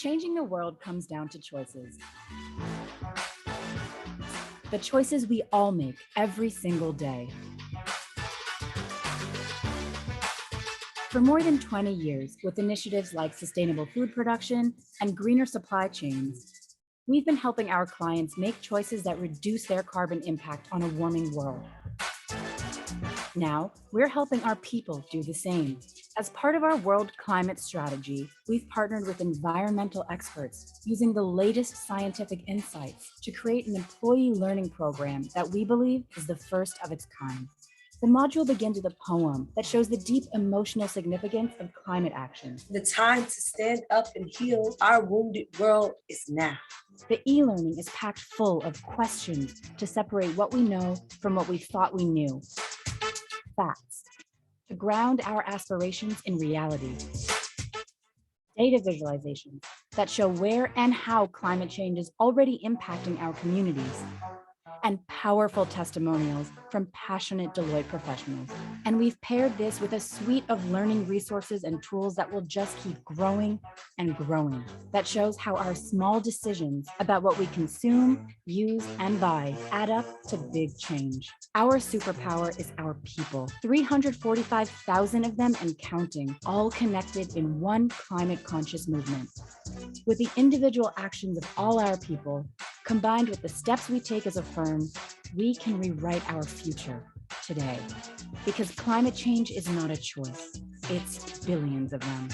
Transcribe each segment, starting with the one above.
Changing the world comes down to choices. The choices we all make every single day. For more than 20 years, with initiatives like sustainable food production and greener supply chains, we've been helping our clients make choices that reduce their carbon impact on a warming world. Now, we're helping our people do the same. As part of our world climate strategy, we've partnered with environmental experts using the latest scientific insights to create an employee learning program that we believe is the first of its kind. The module begins with a poem that shows the deep emotional significance of climate action. The time to stand up and heal our wounded world is now. The e-learning is packed full of questions to separate what we know from what we thought we knew. Facts to ground our aspirations in reality. Data visualizations that show where and how climate change is already impacting our communities. And powerful testimonials from passionate Deloitte professionals. And we've paired this with a suite of learning resources and tools that will just keep growing and growing. That shows how our small decisions about what we consume, use, and buy add up to big change. Our superpower is our people, 345,000 of them and counting, all connected in one climate-conscious movement. With the individual actions of all our people, combined with the steps we take as a firm, we can rewrite our future today. Because climate change is not a choice, it's billions of them.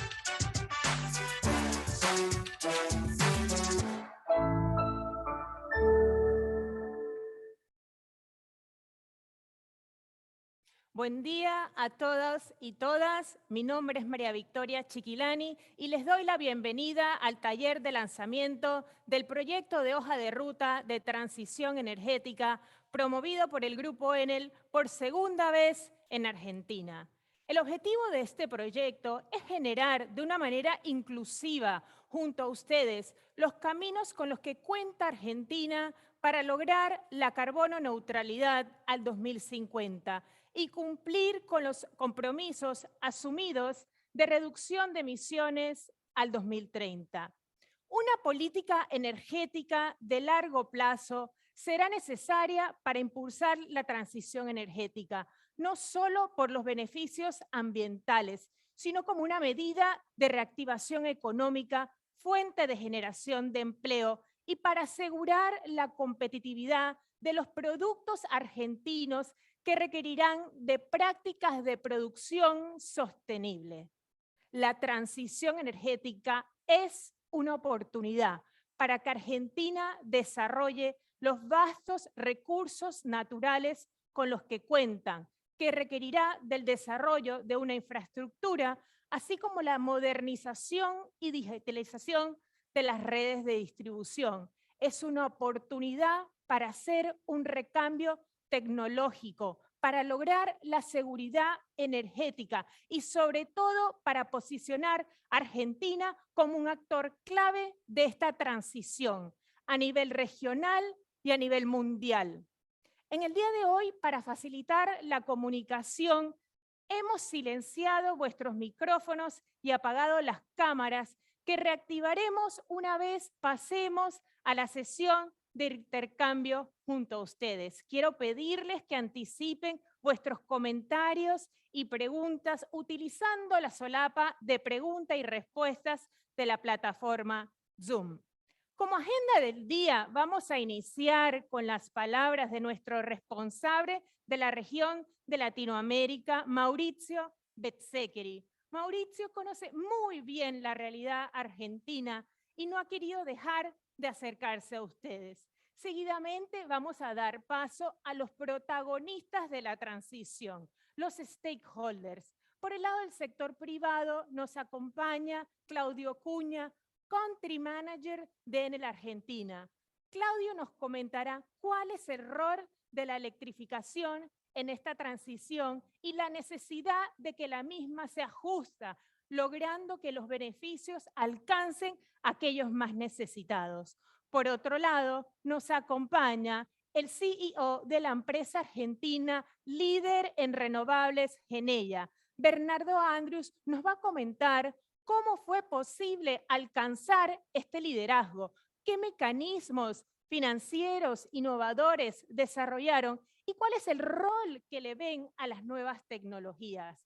Buen día a todos y todas. Mi nombre es María Victoria Chiquilani y les doy la bienvenida al taller de lanzamiento del proyecto de hoja de ruta de transición energética promovido por el Grupo Enel por segunda vez en Argentina. El objetivo de este proyecto es generar de una manera inclusiva junto a ustedes los caminos con los que cuenta Argentina para lograr la carbono neutralidad al 2050 y cumplir con los compromisos asumidos de reducción de emisiones al 2030. Una política energética de largo plazo será necesaria para impulsar la transición energética, no solo por los beneficios ambientales, sino como una medida de reactivación económica, fuente de generación de empleo y para asegurar la competitividad de los productos argentinos que requerirán de prácticas de producción sostenible. La transición energética es una oportunidad para que Argentina desarrolle los vastos recursos naturales con los que cuentan, que requerirá del desarrollo de una infraestructura, así como la modernización y digitalización de las redes de distribución. Es una oportunidad para hacer un recambio tecnológico, para lograr la seguridad energética y sobre todo para posicionar a Argentina como un actor clave de esta transición a nivel regional y a nivel mundial. En el día de hoy, para facilitar la comunicación, hemos silenciado vuestros micrófonos y apagado las cámaras que reactivaremos una vez pasemos a la sesión de intercambio junto a ustedes. Quiero pedirles que anticipen vuestros comentarios y preguntas utilizando la solapa de preguntas y respuestas de la plataforma Zoom. Como agenda del día, vamos a iniciar con las palabras de nuestro responsable de la región de Latinoamérica, Mauricio Bezzeccheri. Mauricio conoce muy bien la realidad argentina y no ha querido dejar de acercarse a ustedes. Seguidamente vamos a dar paso a los protagonistas de la transición, los stakeholders. Por el lado del sector privado nos acompaña Claudio Cuña, Country Manager de Enel Argentina. Claudio nos comentará cuál es el rol de la electrificación en esta transición y la necesidad de que la misma se ajusta, logrando que los beneficios alcancen a aquellos más necesitados. Por otro lado, nos acompaña el CEO de la empresa argentina líder en renovables, Genella. Bernardo Andrews nos va a comentar cómo fue posible alcanzar este liderazgo, qué mecanismos financieros innovadores desarrollaron y cuál es el rol que le ven a las nuevas tecnologías.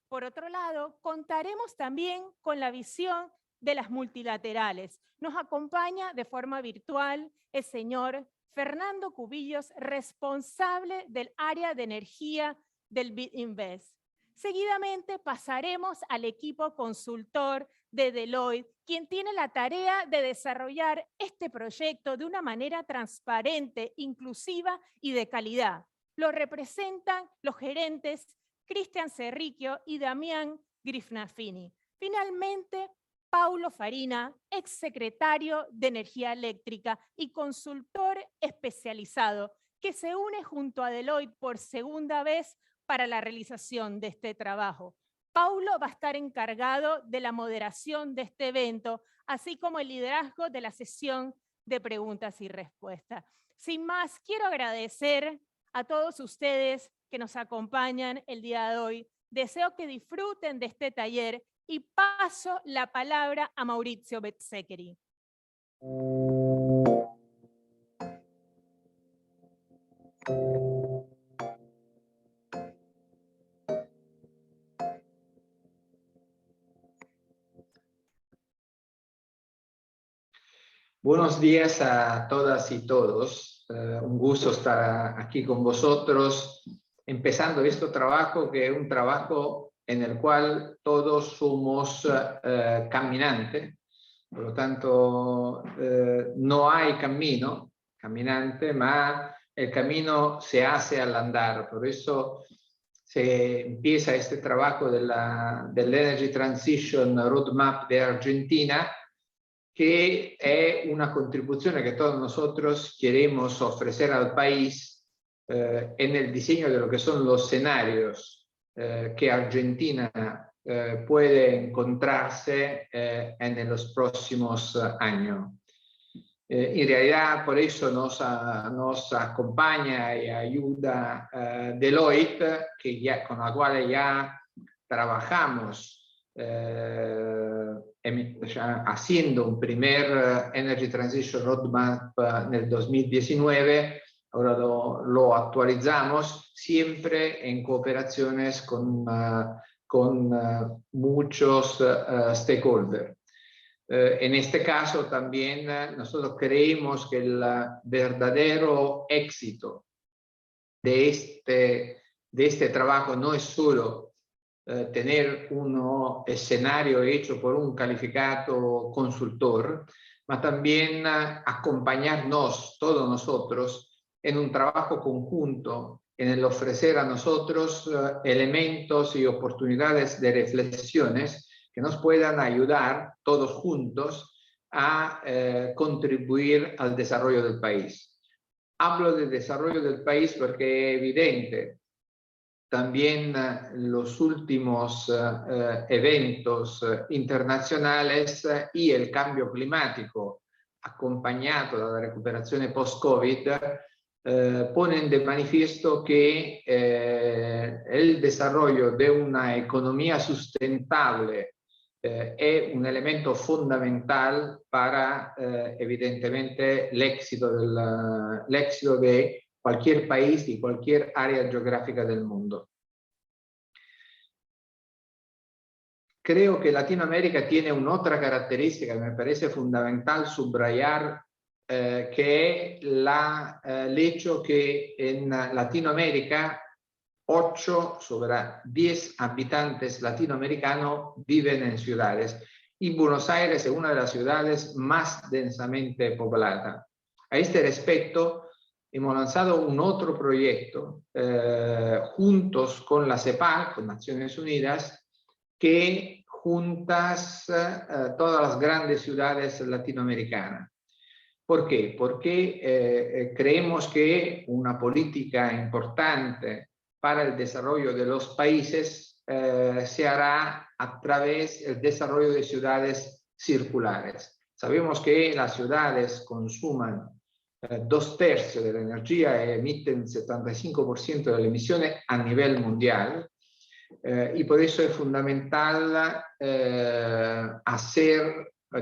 Por otro lado, contaremos también con la visión de las multilaterales. Nos acompaña de forma virtual el señor Fernando Cubillos, responsable del área de energía del BitInvest. Seguidamente pasaremos al equipo consultor de Deloitte, quien tiene la tarea de desarrollar este proyecto de una manera transparente, inclusiva y de calidad. Lo representan los gerentes Cristian Cerricchio y Damián Grifnafini. Finalmente, Paulo Farina, exsecretario de Energía Eléctrica y consultor especializado, que se une junto a Deloitte por segunda vez para la realización de este trabajo. Paulo va a estar encargado de la moderación de este evento, así como el liderazgo de la sesión de preguntas y respuestas. Sin más, quiero agradecer a todos ustedes que nos acompañan el día de hoy. Deseo que disfruten de este taller y paso la palabra a Maurizio Bezzeccheri. Buenos días a todas y todos. Un gusto estar aquí con vosotros, empezando este trabajo que es un trabajo en el cual todos somos caminantes. Por lo tanto, no hay camino caminante, pero el camino se hace al andar. Por eso se empieza este trabajo del Energy Transition Roadmap de Argentina, que es una contribución que todos nosotros queremos ofrecer al país en el diseño de lo que son los escenarios que Argentina puede encontrarse en los próximos años. En realidad, por eso nos acompaña y ayuda Deloitte, con la cual ya trabajamos haciendo un primer Energy Transition Roadmap en el 2019, ahora lo actualizamos, siempre en cooperaciones con muchos stakeholders. En este caso también nosotros creemos que el verdadero éxito de este trabajo no es solo tener un escenario hecho por un calificado consultor, pero también acompañarnos todos nosotros en un trabajo conjunto en el ofrecer a nosotros elementos y oportunidades de reflexiones que nos puedan ayudar todos juntos a contribuir al desarrollo del país. Hablo del desarrollo del país porque es evidente también los últimos eventos internacionales y el cambio climático acompañado de la recuperación post-COVID ponen de manifiesto que el desarrollo de una economía sustentable es un elemento fundamental para evidentemente el éxito de cualquier país y cualquier área geográfica del mundo. Creo que Latinoamérica tiene una otra característica que me parece fundamental subrayar, que es el hecho que en Latinoamérica 8 sobre 10 habitantes latinoamericanos viven en ciudades y Buenos Aires es una de las ciudades más densamente poblada. A este respecto, hemos lanzado un otro proyecto juntos con la CEPAL, con Naciones Unidas, que juntas todas las grandes ciudades latinoamericanas. ¿Por qué? Porque creemos que una política importante para el desarrollo de los países se hará a través del desarrollo de ciudades circulares. Sabemos que las ciudades consumen 2/3 de la energía y emiten 75% de las emisiones a nivel mundial. Y por eso es fundamental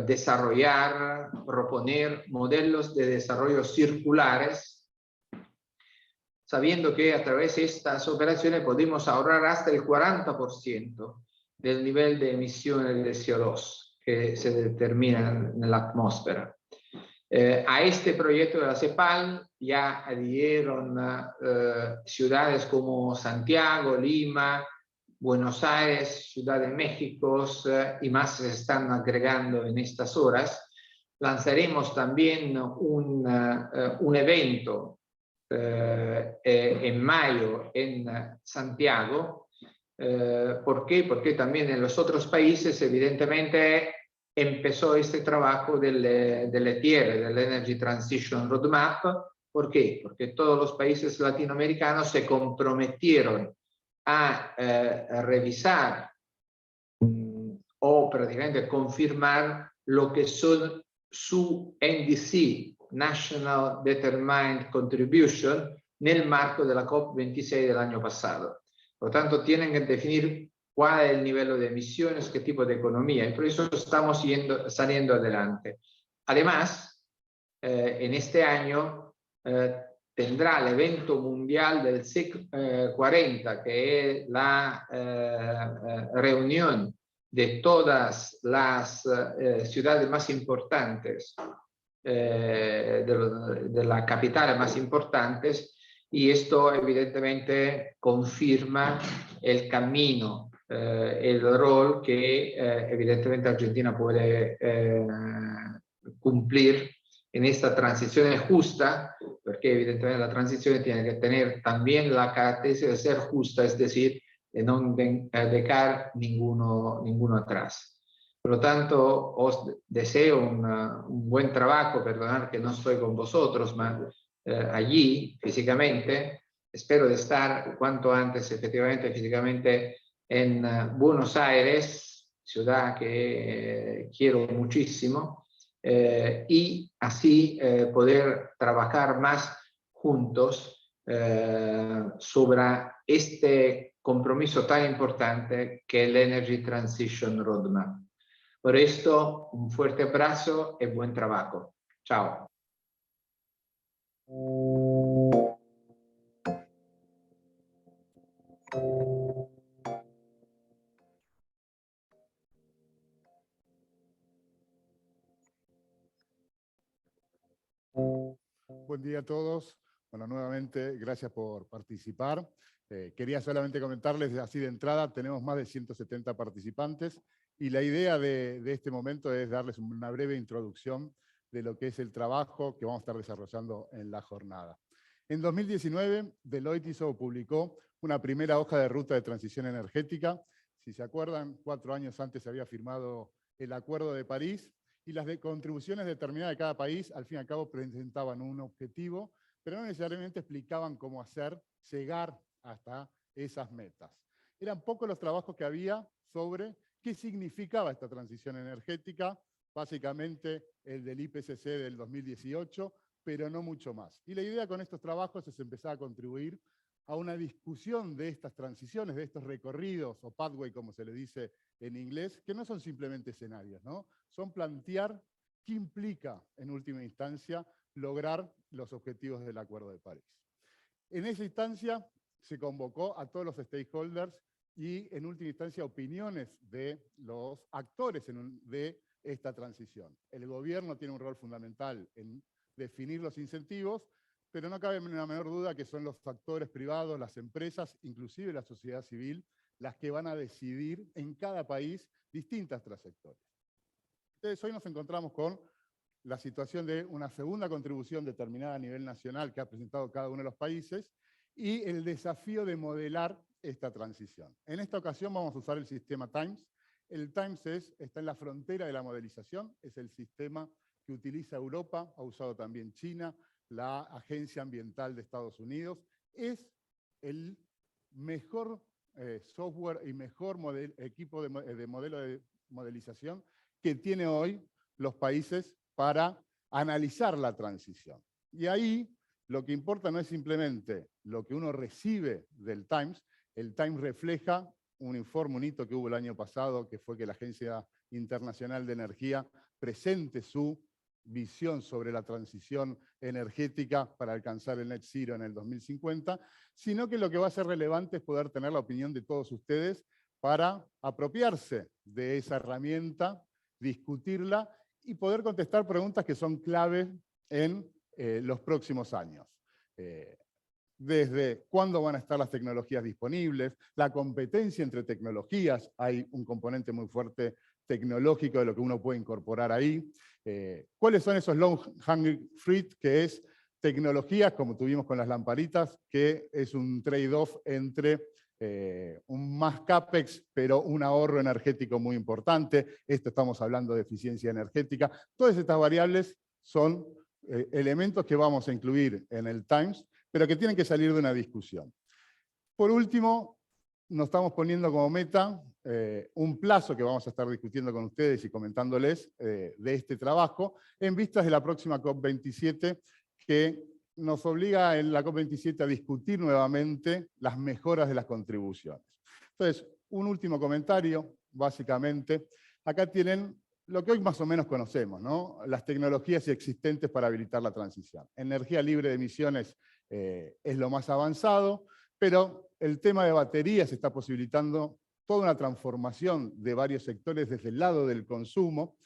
desarrollar, proponer modelos de desarrollo circulares, sabiendo que a través de estas operaciones podemos ahorrar hasta el 40% del nivel de emisiones de CO2 que se determina en la atmósfera. A este proyecto de la CEPAL ya adhirieron ciudades como Santiago, Lima, Buenos Aires, Ciudad de México y más se están agregando en estas horas. Lanzaremos también un evento en mayo en Santiago. ¿Por qué? Porque también en los otros países evidentemente empezó este trabajo del ETR, del Energy Transition Roadmap. ¿Por qué? Porque todos los países latinoamericanos se comprometieron a revisar o prácticamente confirmar lo que son su NDC, National Determined Contribution, nel marco della COP26 del año pasado. Por lo tanto, tienen que definir cuál es el nivel de emisiones, qué tipo de economía, y por eso estamos saliendo adelante. Además, en este año tendrá el evento mundial del SIC 40, que es la reunión de todas las ciudades más importantes, de las capitales más importantes, y esto evidentemente confirma el camino, el rol que evidentemente Argentina puede cumplir en esta transición justa, porque evidentemente la transición tiene que tener también la característica de ser justa, es decir, de no dejar ninguno atrás. Por lo tanto, os deseo un buen trabajo, perdonad que no estoy con vosotros, pero allí físicamente, espero de estar cuanto antes efectivamente físicamente en Buenos Aires, ciudad que quiero muchísimo, y así poder trabajar más juntos sobre este compromiso tan importante que es el Energy Transition Roadmap. Por esto, un fuerte abrazo y buen trabajo. Chao. Buen día a todos. Bueno, nuevamente, gracias por participar. Quería solamente comentarles, así de entrada, tenemos más de 170 participantes y la idea de este momento es darles una breve introducción de lo que es el trabajo que vamos a estar desarrollando en la jornada. En 2019, Deloitte publicó una primera hoja de ruta de transición energética. Si se acuerdan, 4 años antes se había firmado el Acuerdo de París, y las contribuciones determinadas de cada país, al fin y al cabo, presentaban un objetivo, pero no necesariamente explicaban cómo llegar hasta esas metas. Eran pocos los trabajos que había sobre qué significaba esta transición energética, básicamente el del IPCC del 2018, pero no mucho más. Y la idea con estos trabajos es empezar a contribuir a una discusión de estas transiciones, de estos recorridos, o pathway como se le dice en inglés, que no son simplemente escenarios, ¿no? Son plantear qué implica, en última instancia, lograr los objetivos del Acuerdo de París. En esa instancia se convocó a todos los stakeholders y, en última instancia, opiniones de los actores de esta transición. El gobierno tiene un rol fundamental en definir los incentivos, pero no cabe la menor duda que son los actores privados, las empresas, inclusive la sociedad civil, las que van a decidir en cada país distintas trayectorias. Entonces, hoy nos encontramos con la situación de una segunda contribución determinada a nivel nacional que ha presentado cada uno de los países y el desafío de modelar esta transición. En esta ocasión vamos a usar el sistema TIMES. El TIMES está en la frontera de la modelización, es el sistema que utiliza Europa, ha usado también China, la Agencia Ambiental de Estados Unidos. Es el mejor software y mejor equipo de modelo de modelización que tiene hoy los países para analizar la transición. Y ahí lo que importa no es simplemente lo que uno recibe del TIMES, el TIMES refleja un informe, un hito que hubo el año pasado, que fue que la Agencia Internacional de Energía presente su visión sobre la transición energética para alcanzar el net zero en el 2050, sino que lo que va a ser relevante es poder tener la opinión de todos ustedes para apropiarse de esa herramienta, discutirla y poder contestar preguntas que son clave en los próximos años. Desde cuándo van a estar las tecnologías disponibles, la competencia entre tecnologías, hay un componente muy fuerte tecnológico de lo que uno puede incorporar ahí. ¿Cuáles son esos long hanging fruit? Que es tecnologías, como tuvimos con las lamparitas, que es un trade-off entre un más CAPEX, pero un ahorro energético muy importante. Esto estamos hablando de eficiencia energética. Todas estas variables son elementos que vamos a incluir en el Times, pero que tienen que salir de una discusión. Por último, nos estamos poniendo como meta un plazo que vamos a estar discutiendo con ustedes y comentándoles de este trabajo, en vistas de la próxima COP27, que nos obliga en la COP27 a discutir nuevamente las mejoras de las contribuciones. Entonces, un último comentario, básicamente. Acá tienen lo que hoy más o menos conocemos, ¿no? Las tecnologías existentes para habilitar la transición. Energía libre de emisiones es lo más avanzado, pero el tema de baterías está posibilitando toda una transformación de varios sectores desde el lado del consumo.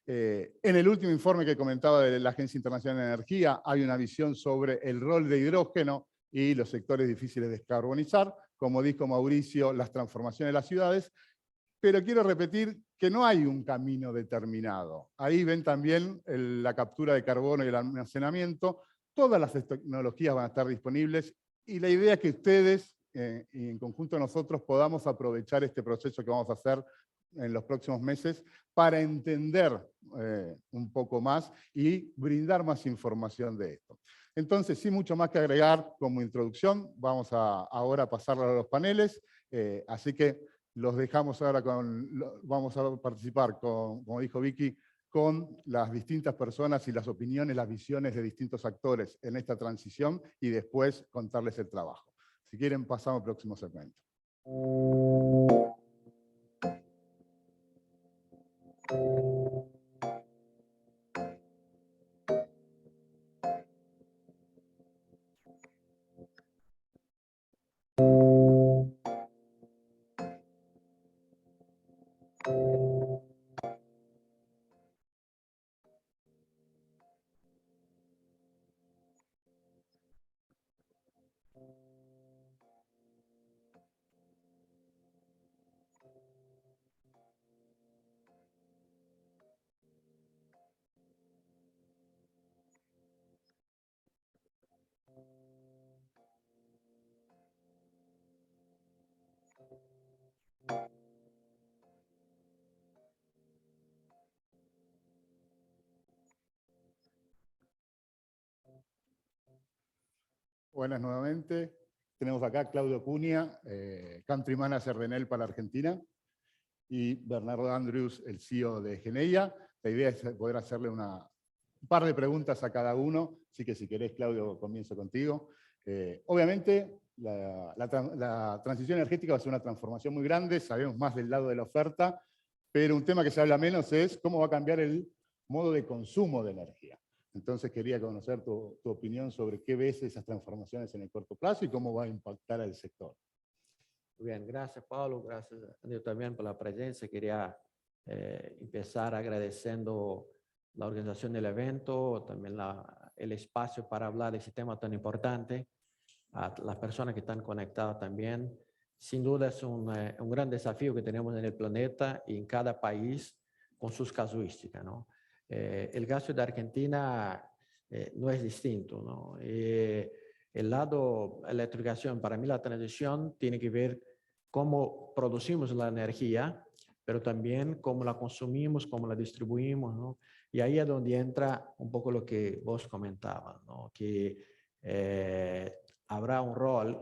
En el último informe que comentaba de la Agencia Internacional de Energía hay una visión sobre el rol de hidrógeno y los sectores difíciles de descarbonizar, como dijo Mauricio, las transformaciones de las ciudades, pero quiero repetir que no hay un camino determinado. Ahí ven también la captura de carbono y el almacenamiento. Todas las tecnologías van a estar disponibles y la idea es que ustedes, y en conjunto nosotros, podamos aprovechar este proceso que vamos a hacer en los próximos meses para entender un poco más y brindar más información de esto. Entonces, sin mucho más que agregar como introducción, vamos ahora a pasarlo a los paneles, así que los dejamos ahora vamos a participar, como dijo Vicky, con las distintas personas y las opiniones, las visiones de distintos actores en esta transición y después contarles el trabajo. Si quieren, pasamos al próximo segmento. Buenas nuevamente. Tenemos acá a Claudio Cunha, Country Manager de Enel para Argentina, y Bernardo Andrews, el CEO de Geneia. La idea es poder hacerle un par de preguntas a cada uno, así que si querés, Claudio, comienzo contigo. Obviamente, la transición energética va a ser una transformación muy grande, sabemos más del lado de la oferta, pero un tema que se habla menos es cómo va a cambiar el modo de consumo de energía. Entonces quería conocer tu opinión sobre qué ves esas transformaciones en el corto plazo y cómo va a impactar al sector. Muy bien, gracias Paulo, gracias Andrew también por la presencia. Quería empezar agradeciendo la organización del evento, también el espacio para hablar de ese tema tan importante, a las personas que están conectadas también. Sin duda es un gran desafío que tenemos en el planeta y en cada país con sus casuísticas, ¿no? El caso de Argentina no es distinto, ¿no? El lado electrificación, para mí la transición tiene que ver cómo producimos la energía, pero también cómo la consumimos, cómo la distribuimos, ¿no? Y ahí es donde entra un poco lo que vos comentabas, ¿no? Que habrá un rol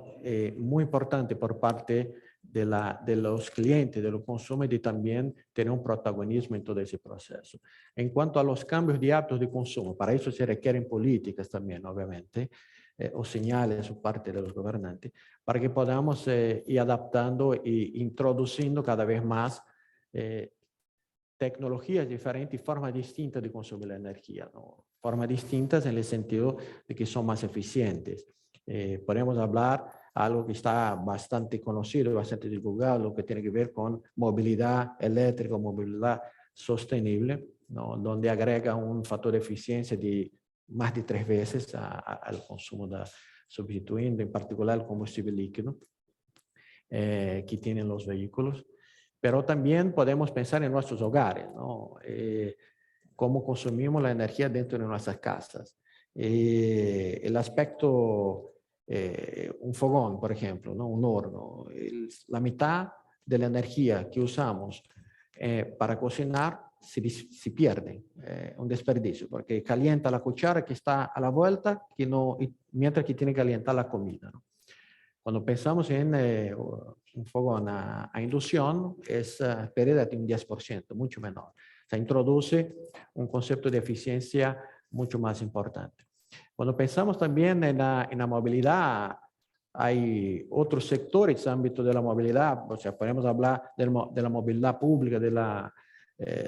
muy importante por parte de los clientes, de los consumidores, y también tener un protagonismo en todo ese proceso. En cuanto a los cambios de hábitos de consumo, para eso se requieren políticas también, obviamente. o señales por parte de los gobernantes, para que podamos ir adaptando e introduciendo cada vez más tecnologías diferentes y formas distintas de consumir la energía, ¿no? Formas distintas en el sentido de que son más eficientes. Podemos hablar algo que está bastante conocido, bastante divulgado, lo que tiene que ver con movilidad eléctrica, movilidad sostenible, ¿no? Donde agrega un factor de eficiencia de más de 3 veces al consumo, sustituyendo en particular el combustible líquido que tienen los vehículos. Pero también podemos pensar en nuestros hogares, ¿no? Cómo consumimos la energía dentro de nuestras casas. El aspecto, un fogón, por ejemplo, ¿no? Un horno. La mitad de la energía que usamos para cocinar se pierde, un desperdicio, porque calienta la cuchara que está a la vuelta, mientras que tiene que calentar la comida, ¿no? Cuando pensamos en un fogón a inducción, es pérdida de un 10%, mucho menor. O sea, introduce un concepto de eficiencia mucho más importante. Cuando pensamos también en la movilidad, hay otros sectores en el ámbito de la movilidad, o sea, podemos hablar de la movilidad pública, de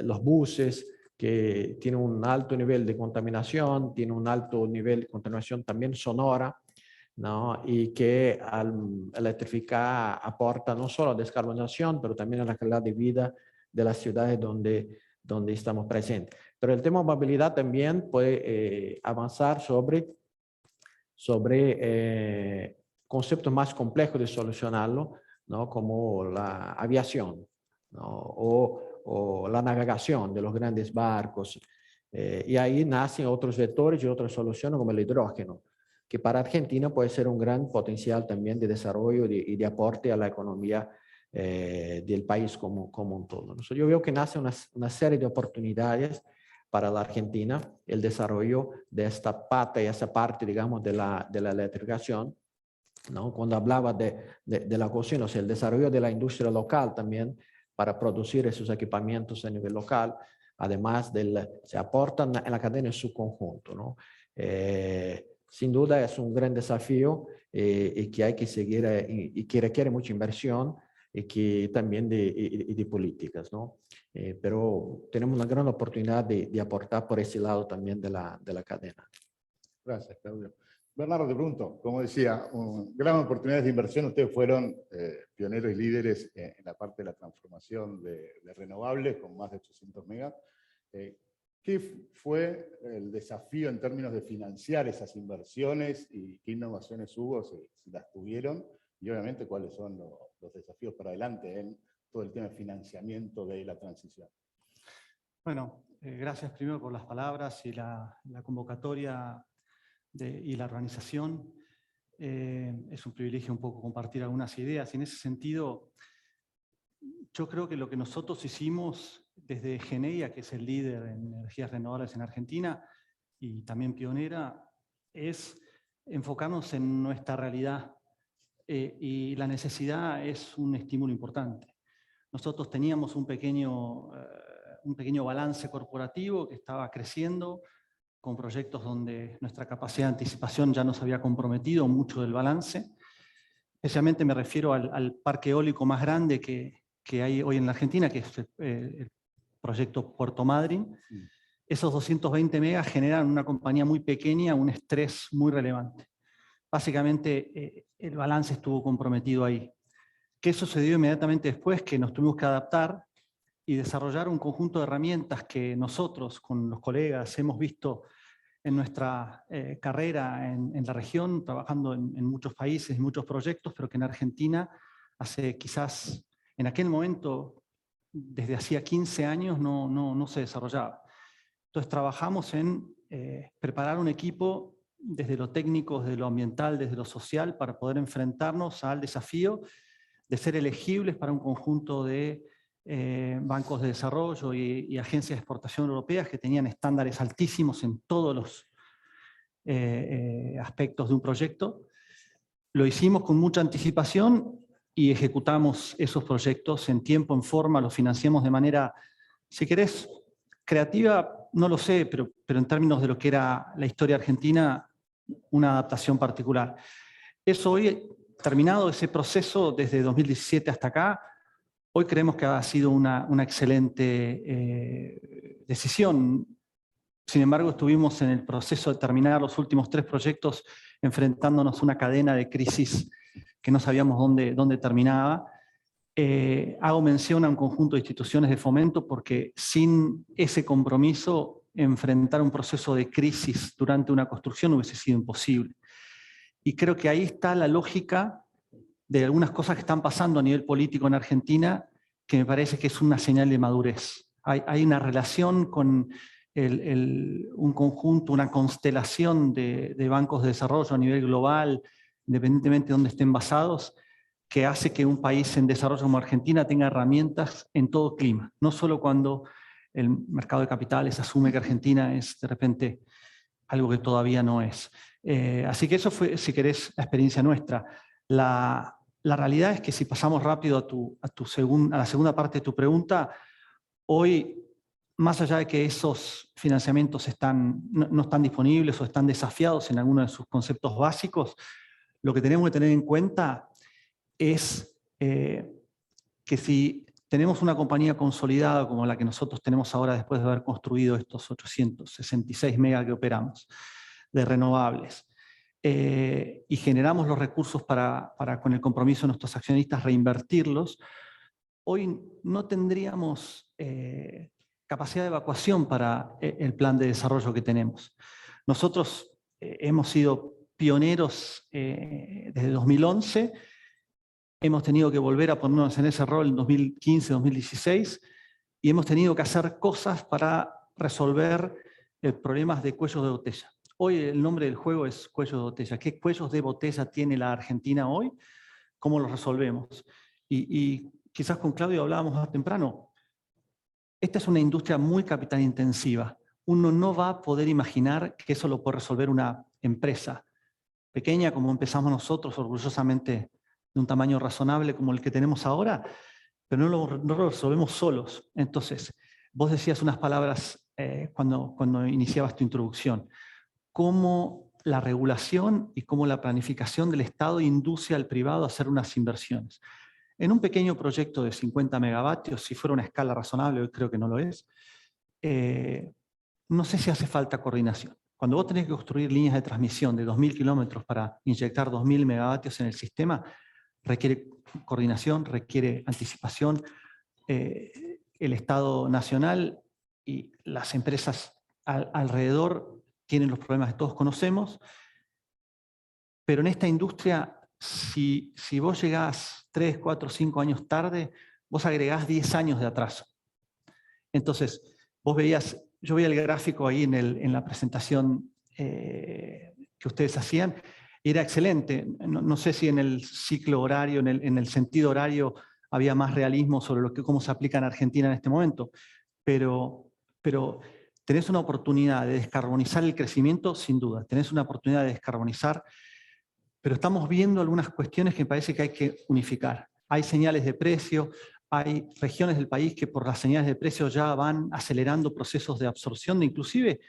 los buses, que tienen un alto nivel de contaminación, tienen un alto nivel de contaminación también sonora, ¿no? Y que al electrificar aporta no solo a descarbonización, pero también a la calidad de vida de las ciudades donde estamos presentes. Pero el tema de movilidad también puede avanzar sobre conceptos más complejos de solucionarlo, ¿no? Como la aviación, ¿no? o la navegación de los grandes barcos. Y ahí nacen otros vectores y otras soluciones como el hidrógeno, que para Argentina puede ser un gran potencial también de desarrollo y de aporte a la economía del país como un todo. Entonces, yo veo que nace una serie de oportunidades para la Argentina, el desarrollo de esta pata y esa parte, digamos, de la electrificación, ¿no? Cuando hablaba de la cocina, o sea, el desarrollo de la industria local también para producir esos equipamientos a nivel local, además se aportan en la cadena en su conjunto, ¿no? Sin duda es un gran desafío y que hay que seguir y que requiere mucha inversión y que también de políticas, ¿no? Pero tenemos una gran oportunidad de aportar por ese lado también de la cadena. Gracias, Claudio. Bernardo, te pregunto, como decía, gran oportunidades de inversión. Ustedes fueron pioneros y líderes en la parte de la transformación de renovables con más de 800 megas. ¿Qué fue el desafío en términos de financiar esas inversiones y qué innovaciones hubo, si las tuvieron? Y obviamente, ¿cuáles son los desafíos para adelante en todo el tema de financiamiento de la transición? Bueno, gracias primero por las palabras y la convocatoria y la organización. Es un privilegio un poco compartir algunas ideas. Y en ese sentido, yo creo que lo que nosotros hicimos desde Geneia, que es el líder en energías renovables en Argentina y también pionera, es enfocarnos en nuestra realidad. Y la necesidad es un estímulo importante. Nosotros teníamos un pequeño balance corporativo que estaba creciendo, con proyectos donde nuestra capacidad de anticipación ya nos había comprometido mucho del balance. Especialmente me refiero al parque eólico más grande que hay hoy en la Argentina, que es el proyecto Puerto Madryn. Esos 220 megas generan una compañía muy pequeña, un estrés muy relevante. Básicamente el balance estuvo comprometido ahí. ¿Qué sucedió inmediatamente después? Que nos tuvimos que adaptar y desarrollar un conjunto de herramientas que nosotros con los colegas hemos visto en nuestra carrera en la región, trabajando en muchos países, en muchos proyectos, pero que en Argentina hace quizás, en aquel momento, desde hacía 15 años, no se desarrollaba. Entonces trabajamos en preparar un equipo desde lo técnico, desde lo ambiental, desde lo social, para poder enfrentarnos al desafío de ser elegibles para un conjunto de bancos de desarrollo y agencias de exportación europeas que tenían estándares altísimos en todos los aspectos de un proyecto. Lo hicimos con mucha anticipación y ejecutamos esos proyectos en tiempo, en forma, los financiamos de manera, si querés, creativa, no lo sé, pero en términos de lo que era la historia argentina, una adaptación particular. Eso hoy, terminado ese proceso desde 2017 hasta acá, hoy creemos que ha sido una excelente decisión. Sin embargo, estuvimos en el proceso de terminar los últimos 3 proyectos enfrentándonos a una cadena de crisis que no sabíamos dónde terminaba. Hago mención a un conjunto de instituciones de fomento porque sin ese compromiso, enfrentar un proceso de crisis durante una construcción hubiese sido imposible. Y creo que ahí está la lógica de algunas cosas que están pasando a nivel político en Argentina, que me parece que es una señal de madurez. Hay una relación con un conjunto, una constelación de bancos de desarrollo a nivel global, independientemente de dónde estén basados, que hace que un país en desarrollo como Argentina tenga herramientas en todo clima, no solo cuando el mercado de capitales asume que Argentina es de repente algo que todavía no es. Así que eso fue, si querés, la experiencia nuestra. La realidad es que si pasamos rápido a la segunda parte de tu pregunta, hoy, más allá de que esos financiamientos no están disponibles o están desafiados en alguno de sus conceptos básicos, lo que tenemos que tener en cuenta es que si tenemos una compañía consolidada como la que nosotros tenemos ahora después de haber construido estos 866 megas que operamos de renovables, y generamos los recursos para con el compromiso de nuestros accionistas reinvertirlos, hoy no tendríamos capacidad de evacuación para el plan de desarrollo que tenemos. Nosotros hemos sido pioneros desde 2011, hemos tenido que volver a ponernos en ese rol en 2015, 2016, y hemos tenido que hacer cosas para resolver problemas de cuellos de botella. Hoy el nombre del juego es cuello de botella. ¿Qué cuellos de botella tiene la Argentina hoy? ¿Cómo los resolvemos? Y quizás con Claudio hablábamos más temprano. Esta es una industria muy capital intensiva. Uno no va a poder imaginar que eso lo puede resolver una empresa pequeña como empezamos nosotros, orgullosamente de un tamaño razonable como el que tenemos ahora, pero no lo resolvemos solos. Entonces, vos decías unas palabras cuando iniciabas tu introducción, cómo la regulación y cómo la planificación del Estado induce al privado a hacer unas inversiones. En un pequeño proyecto de 50 megavatios, si fuera una escala razonable, hoy creo que no lo es, no sé si hace falta coordinación. Cuando vos tenés que construir líneas de transmisión de 2.000 kilómetros para inyectar 2.000 megavatios en el sistema, requiere coordinación, requiere anticipación. El Estado Nacional y las empresas alrededor tienen los problemas que todos conocemos, pero en esta industria, si vos llegás 3, 4, 5 años tarde, vos agregás 10 años de atraso. Entonces, vos veías, yo veía el gráfico ahí en la presentación que ustedes hacían, y era excelente. No sé si en el ciclo horario, en el sentido horario, había más realismo sobre cómo se aplica en Argentina en este momento, pero tenés una oportunidad de descarbonizar el crecimiento, sin duda. Tenés una oportunidad de descarbonizar, pero estamos viendo algunas cuestiones que me parece que hay que unificar. Hay señales de precio, hay regiones del país que por las señales de precio ya van acelerando procesos de absorción de inclusive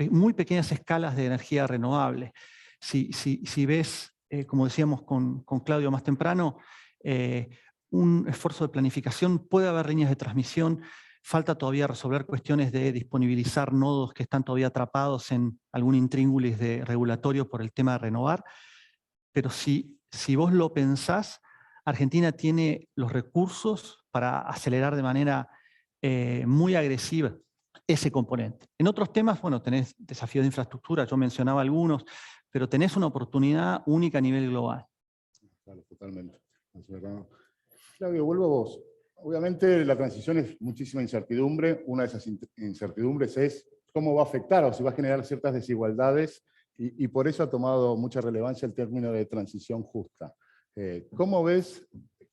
muy pequeñas escalas de energía renovable. Si ves, como decíamos con Claudio más temprano, un esfuerzo de planificación, puede haber líneas de transmisión, falta todavía resolver cuestiones de disponibilizar nodos que están todavía atrapados en algún intríngulis de regulatorio por el tema de renovar, pero si vos lo pensás, Argentina tiene los recursos para acelerar de manera muy agresiva ese componente. En otros temas, bueno, tenés desafíos de infraestructura, yo mencionaba algunos, pero tenés una oportunidad única a nivel global. Claro, totalmente. Claudio, vuelvo a vos. Obviamente la transición es muchísima incertidumbre. Una de esas incertidumbres es cómo va a afectar o si va a generar ciertas desigualdades y por eso ha tomado mucha relevancia el término de transición justa. ¿Cómo ves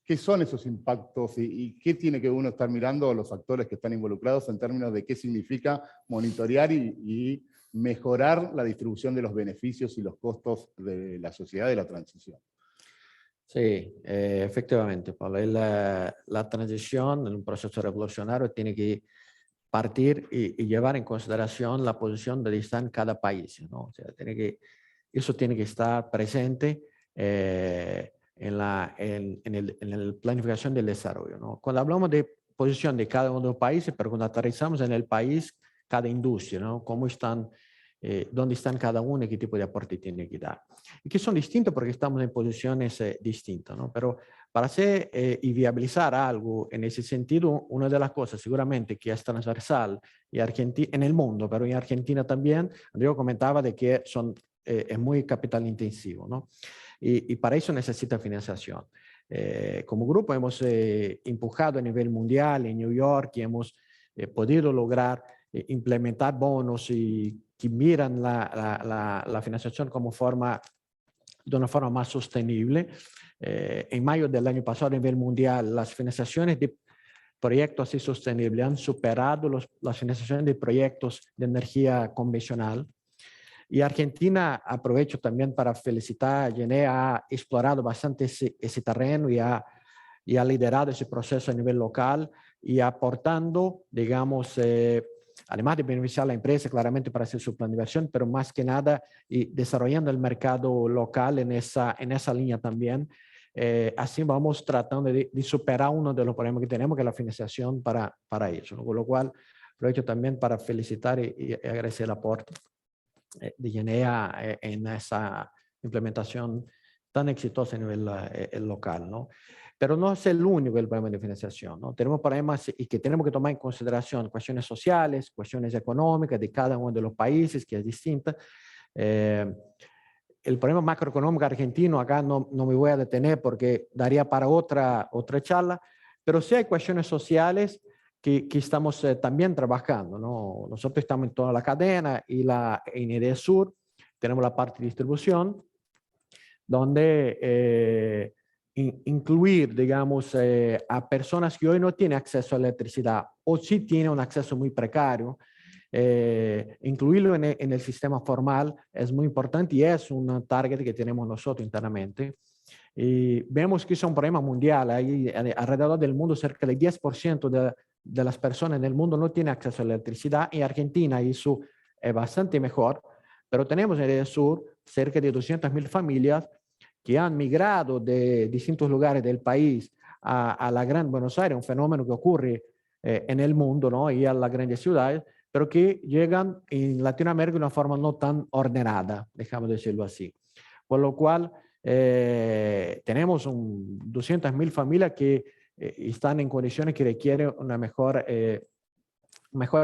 qué son esos impactos y qué tiene que uno estar mirando los factores que están involucrados en términos de qué significa monitorear y mejorar la distribución de los beneficios y los costos de la sociedad de la transición? Sí, efectivamente, Paolo. La transición en un proceso revolucionario tiene que partir y llevar en consideración la posición donde está en cada país, ¿no? O sea, eso tiene que estar presente en la planificación del desarrollo, ¿no? Cuando hablamos de posición de cada uno de los países, pero cuando aterrizamos en el país, cada industria, ¿no? Cómo están, dónde están cada uno y qué tipo de aporte tiene que dar. Y que son distintos porque estamos en posiciones distintas, ¿no? Pero para hacer y viabilizar algo en ese sentido, una de las cosas seguramente que es transversal y en el mundo, pero en Argentina también, yo comentaba de que es muy capital intensivo, ¿no? Y para eso necesita financiación. Como grupo hemos empujado a nivel mundial en New York y hemos podido lograr implementar bonos y que miran la financiación de una forma más sostenible. En mayo del año pasado, a nivel mundial, las financiaciones de proyectos así sostenibles han superado las financiaciones de proyectos de energía convencional. Y Argentina, aprovecho también para felicitar a Gené, ha explorado bastante ese terreno y ha liderado ese proceso a nivel local y aportando, digamos, además de beneficiar a la empresa claramente para hacer su plan de inversión, pero más que nada y desarrollando el mercado local en esa línea también. Así vamos tratando de superar uno de los problemas que tenemos, que es la financiación para eso, ¿no? Con lo cual, aprovecho también para felicitar y agradecer el aporte de Genea en esa implementación tan exitosa a nivel local, ¿no? Pero no es el único el problema de financiación, ¿no? Tenemos problemas y que tenemos que tomar en consideración cuestiones sociales, cuestiones económicas de cada uno de los países, que es distinta. El problema macroeconómico argentino, acá no me voy a detener porque daría para otra charla, pero sí hay cuestiones sociales que estamos también trabajando, ¿no? Nosotros estamos en toda la cadena y en Edesur tenemos la parte de distribución, donde incluir, digamos, a personas que hoy no tienen acceso a la electricidad o sí tienen un acceso muy precario, incluirlo en el sistema formal es muy importante y es un target que tenemos nosotros internamente. Y vemos que es un problema mundial. Hay alrededor del mundo cerca del 10% de las personas en el mundo no tienen acceso a la electricidad. En Argentina eso es bastante mejor, pero tenemos en el sur cerca de 200.000 familias que han migrado de distintos lugares del país a la Gran Buenos Aires, un fenómeno que ocurre en el mundo, ¿no? Y a las grandes ciudades, pero que llegan en Latinoamérica de una forma no tan ordenada, dejamos decirlo así. Por lo cual, tenemos 200.000 familias que están en condiciones que requieren una mejor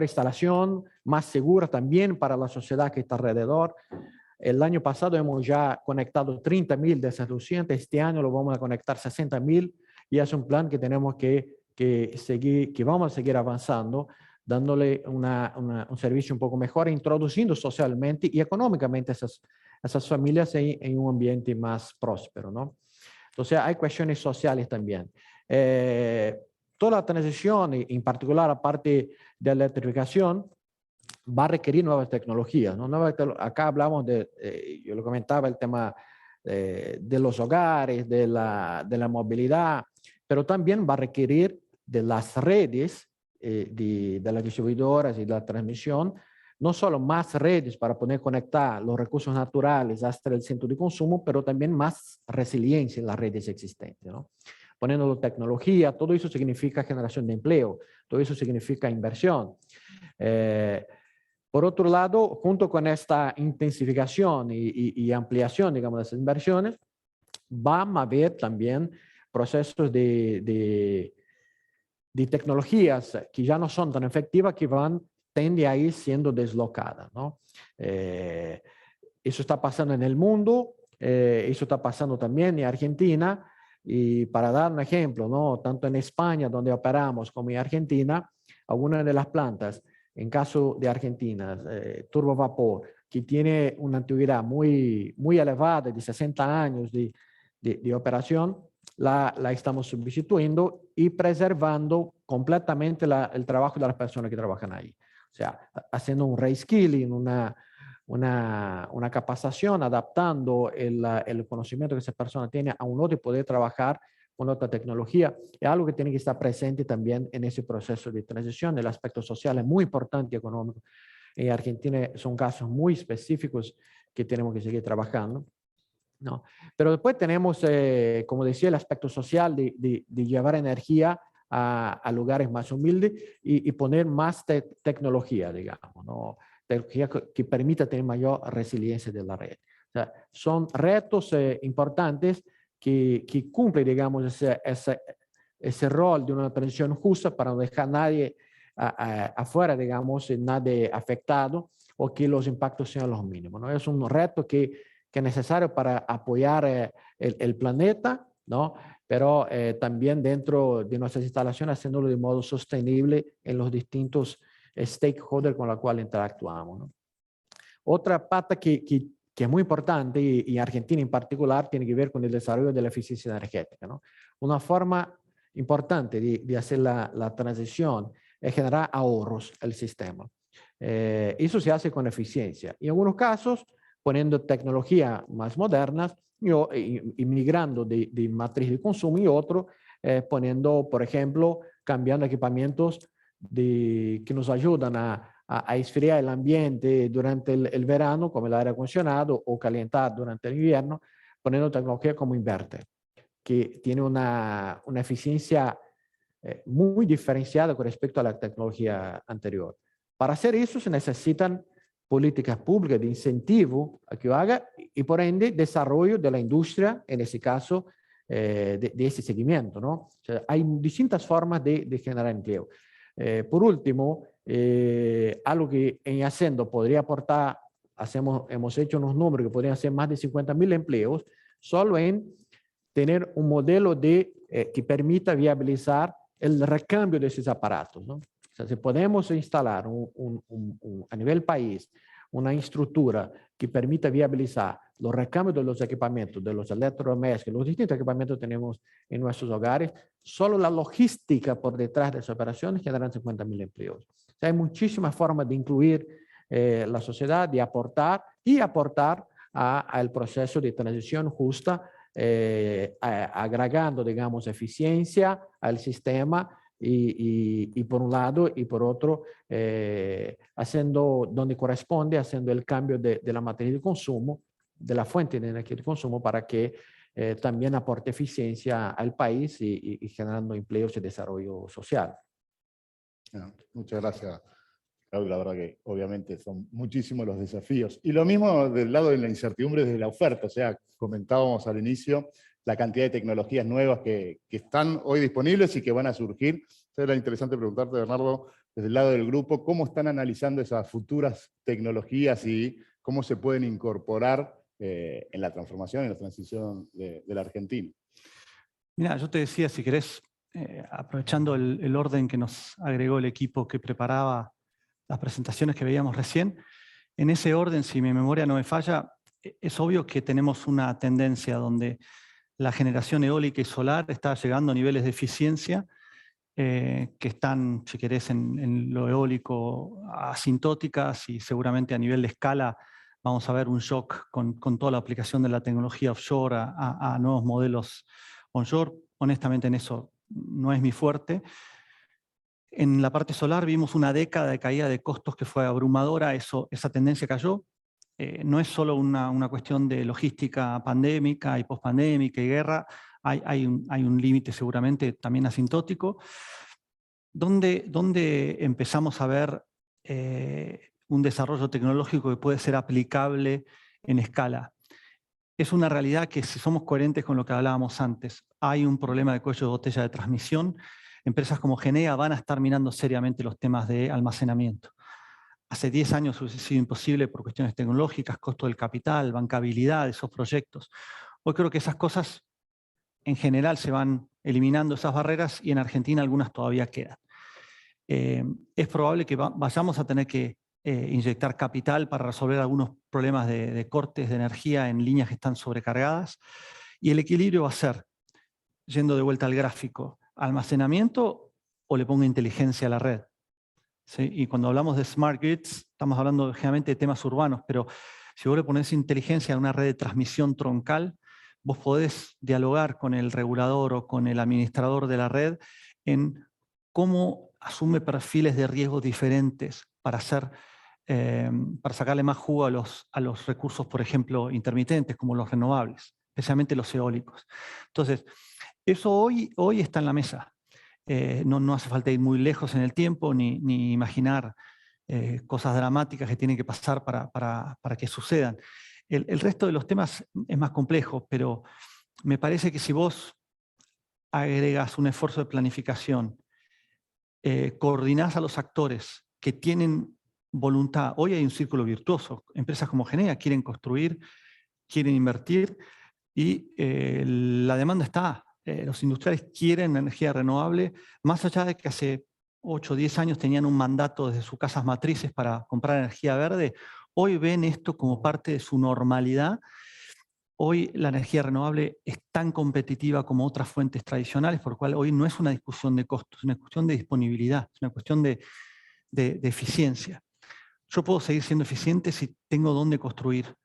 instalación, más segura también para la sociedad que está alrededor. El año pasado hemos ya conectado 30.000 de esas 200, este año lo vamos a conectar 60.000 y es un plan que tenemos que seguir, que vamos a seguir avanzando, dándole un servicio un poco mejor, introduciendo socialmente y económicamente esas familias en un ambiente más próspero, ¿no? Entonces hay cuestiones sociales también. Toda la transición, en particular la parte de la electrificación, va a requerir nuevas tecnologías, ¿no? Acá hablamos yo lo comentaba, el tema de los hogares, de la movilidad, pero también va a requerir de las redes, de las distribuidoras y de la transmisión, no solo más redes para poder conectar los recursos naturales hasta el centro de consumo, pero también más resiliencia en las redes existentes, ¿no? Poniendo tecnología, todo eso significa generación de empleo, todo eso significa inversión. Por otro lado, junto con esta intensificación y ampliación, digamos, de esas inversiones, van a haber también procesos de tecnologías que ya no son tan efectivas, que tienden a ir siendo deslocadas, ¿no? Eso está pasando en el mundo, eso está pasando también en Argentina, y para dar un ejemplo, ¿no? Tanto en España, donde operamos, como en Argentina, algunas de las plantas, en caso de Argentina, turbo vapor, que tiene una antigüedad muy elevada, de 60 años de operación, la estamos sustituyendo y preservando completamente el trabajo de las personas que trabajan ahí. O sea, haciendo un reskilling, una capacitación, adaptando el conocimiento que esa persona tiene a un otro y poder trabajar con otra tecnología, es algo que tiene que estar presente también en ese proceso de transición. El aspecto social es muy importante y económico. En Argentina son casos muy específicos que tenemos que seguir trabajando, ¿no? Pero después tenemos, como decía, el aspecto social de llevar energía a lugares más humildes y poner más tecnología, digamos, ¿no? Tecnología que permita tener mayor resiliencia de la red. O sea, son retos importantes que cumplen, digamos, ese rol de una transición justa para no dejar a nadie afuera, digamos, nadie afectado o que los impactos sean los mínimos, ¿no? Es un reto que es necesario para apoyar el planeta, ¿no? Pero también dentro de nuestras instalaciones haciéndolo de modo sostenible en los distintos stakeholders con los cuales interactuamos, ¿no? Otra pata que es muy importante, y Argentina en particular, tiene que ver con el desarrollo de la eficiencia energética, ¿no? Una forma importante de hacer la transición es generar ahorros al sistema. Eso se hace con eficiencia. En algunos casos, poniendo tecnologías más modernas y migrando de matriz de consumo, y otro poniendo, por ejemplo, cambiando equipamientos que nos ayudan a enfriar el ambiente durante el verano, como el aire acondicionado, o calentar durante el invierno, poniendo tecnología como inverter, que tiene una eficiencia muy diferenciada con respecto a la tecnología anterior. Para hacer eso se necesitan políticas públicas de incentivo a que lo haga y por ende desarrollo de la industria, en ese caso, de ese seguimiento, ¿no? O sea, hay distintas formas de generar empleo. Por último, algo que en Haciendo podría aportar, hemos hecho unos números que podrían ser más de 50.000 empleos, solo en tener un modelo que permita viabilizar el recambio de esos aparatos, ¿no? O sea, si podemos instalar a nivel país una estructura que permita viabilizar los recambios de los equipamientos, de los electrodomésticos, los distintos equipamientos que tenemos en nuestros hogares, solo la logística por detrás de esas operaciones generan 50.000 empleos. O sea, hay muchísimas formas de incluir la sociedad, de aportar al proceso de transición justa, agregando, digamos, eficiencia al sistema y por un lado y por otro, haciendo donde corresponde, haciendo el cambio de la materia de consumo, de la fuente de energía de consumo para que también aporte eficiencia al país y generando empleos y desarrollo social. Muchas gracias, Claudio. La verdad que obviamente son muchísimos los desafíos. Y lo mismo del lado de la incertidumbre desde la oferta. O sea, comentábamos al inicio la cantidad de tecnologías nuevas que están hoy disponibles y que van a surgir. Entonces era interesante preguntarte, Bernardo, desde el lado del grupo, ¿cómo están analizando esas futuras tecnologías y cómo se pueden incorporar en la transformación, en la transición de la Argentina? Mira, yo te decía, si querés, aprovechando el orden que nos agregó el equipo que preparaba las presentaciones que veíamos recién, en ese orden, si mi memoria no me falla, es obvio que tenemos una tendencia donde la generación eólica y solar está llegando a niveles de eficiencia que están, si querés, en lo eólico asintóticas, y seguramente a nivel de escala vamos a ver un shock con toda la aplicación de la tecnología offshore a nuevos modelos onshore. Honestamente en eso no es mi fuerte. En la parte solar vimos una década de caída de costos que fue abrumadora, esa tendencia cayó. No es solo una cuestión de logística pandémica y pospandémica y guerra, hay un límite seguramente también asintótico, donde empezamos a ver un desarrollo tecnológico que puede ser aplicable en escala. Es una realidad que, si somos coherentes con lo que hablábamos antes, hay un problema de cuello de botella de transmisión. Empresas como Genea van a estar mirando seriamente los temas de almacenamiento. Hace 10 años hubiese sido imposible por cuestiones tecnológicas, costo del capital, bancabilidad de esos proyectos. Hoy creo que esas cosas en general se van eliminando, esas barreras, y en Argentina algunas todavía quedan. Es probable que vayamos a tener que inyectar capital para resolver algunos problemas de cortes de energía en líneas que están sobrecargadas, y el equilibrio va a ser, yendo de vuelta al gráfico, almacenamiento o le pongo inteligencia a la red. ¿Sí? Y cuando hablamos de smart grids, estamos hablando generalmente de temas urbanos, pero si vos le pones inteligencia a una red de transmisión troncal, vos podés dialogar con el regulador o con el administrador de la red en cómo asume perfiles de riesgo diferentes para sacarle más jugo a los recursos, por ejemplo, intermitentes, como los renovables, especialmente los eólicos. Entonces, eso hoy está en la mesa. No hace falta ir muy lejos en el tiempo ni imaginar cosas dramáticas que tienen que pasar para que sucedan. El resto de los temas es más complejo, pero me parece que si vos agregas un esfuerzo de planificación, coordinás a los actores que tienen voluntad, hoy hay un círculo virtuoso, empresas como Genea quieren construir, quieren invertir y la demanda está. Los industriales quieren energía renovable, más allá de que hace 8 o 10 años tenían un mandato desde sus casas matrices para comprar energía verde, hoy ven esto como parte de su normalidad. Hoy la energía renovable es tan competitiva como otras fuentes tradicionales, por lo cual hoy no es una discusión de costos, es una cuestión de disponibilidad, es una cuestión de eficiencia. Yo puedo seguir siendo eficiente si tengo dónde construir.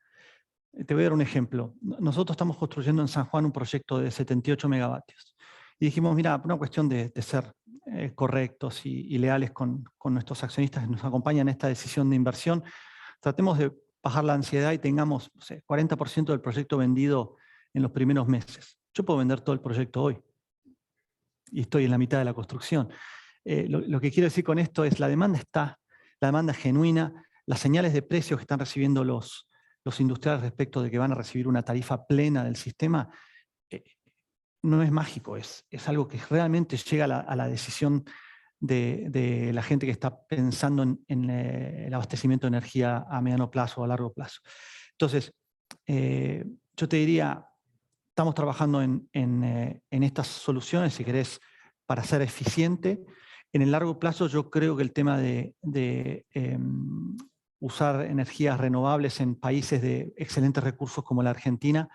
Te voy a dar un ejemplo. Nosotros estamos construyendo en San Juan un proyecto de 78 megavatios. Y dijimos, mira, una cuestión de ser correctos y leales con nuestros accionistas que nos acompañan en esta decisión de inversión, tratemos de bajar la ansiedad y tengamos, no sé, 40% del proyecto vendido en los primeros meses. Yo puedo vender todo el proyecto hoy. Y estoy en la mitad de la construcción. Lo que quiero decir con esto es la demanda está, la demanda es genuina, las señales de precios que están recibiendo los industriales respecto de que van a recibir una tarifa plena del sistema, no es mágico, es algo que realmente llega a la decisión de la gente que está pensando en el abastecimiento de energía a mediano plazo o a largo plazo. Entonces, yo te diría, estamos trabajando en estas soluciones, si querés, para ser eficiente. En el largo plazo yo creo que el tema de usar energías renovables en países de excelentes recursos como la Argentina,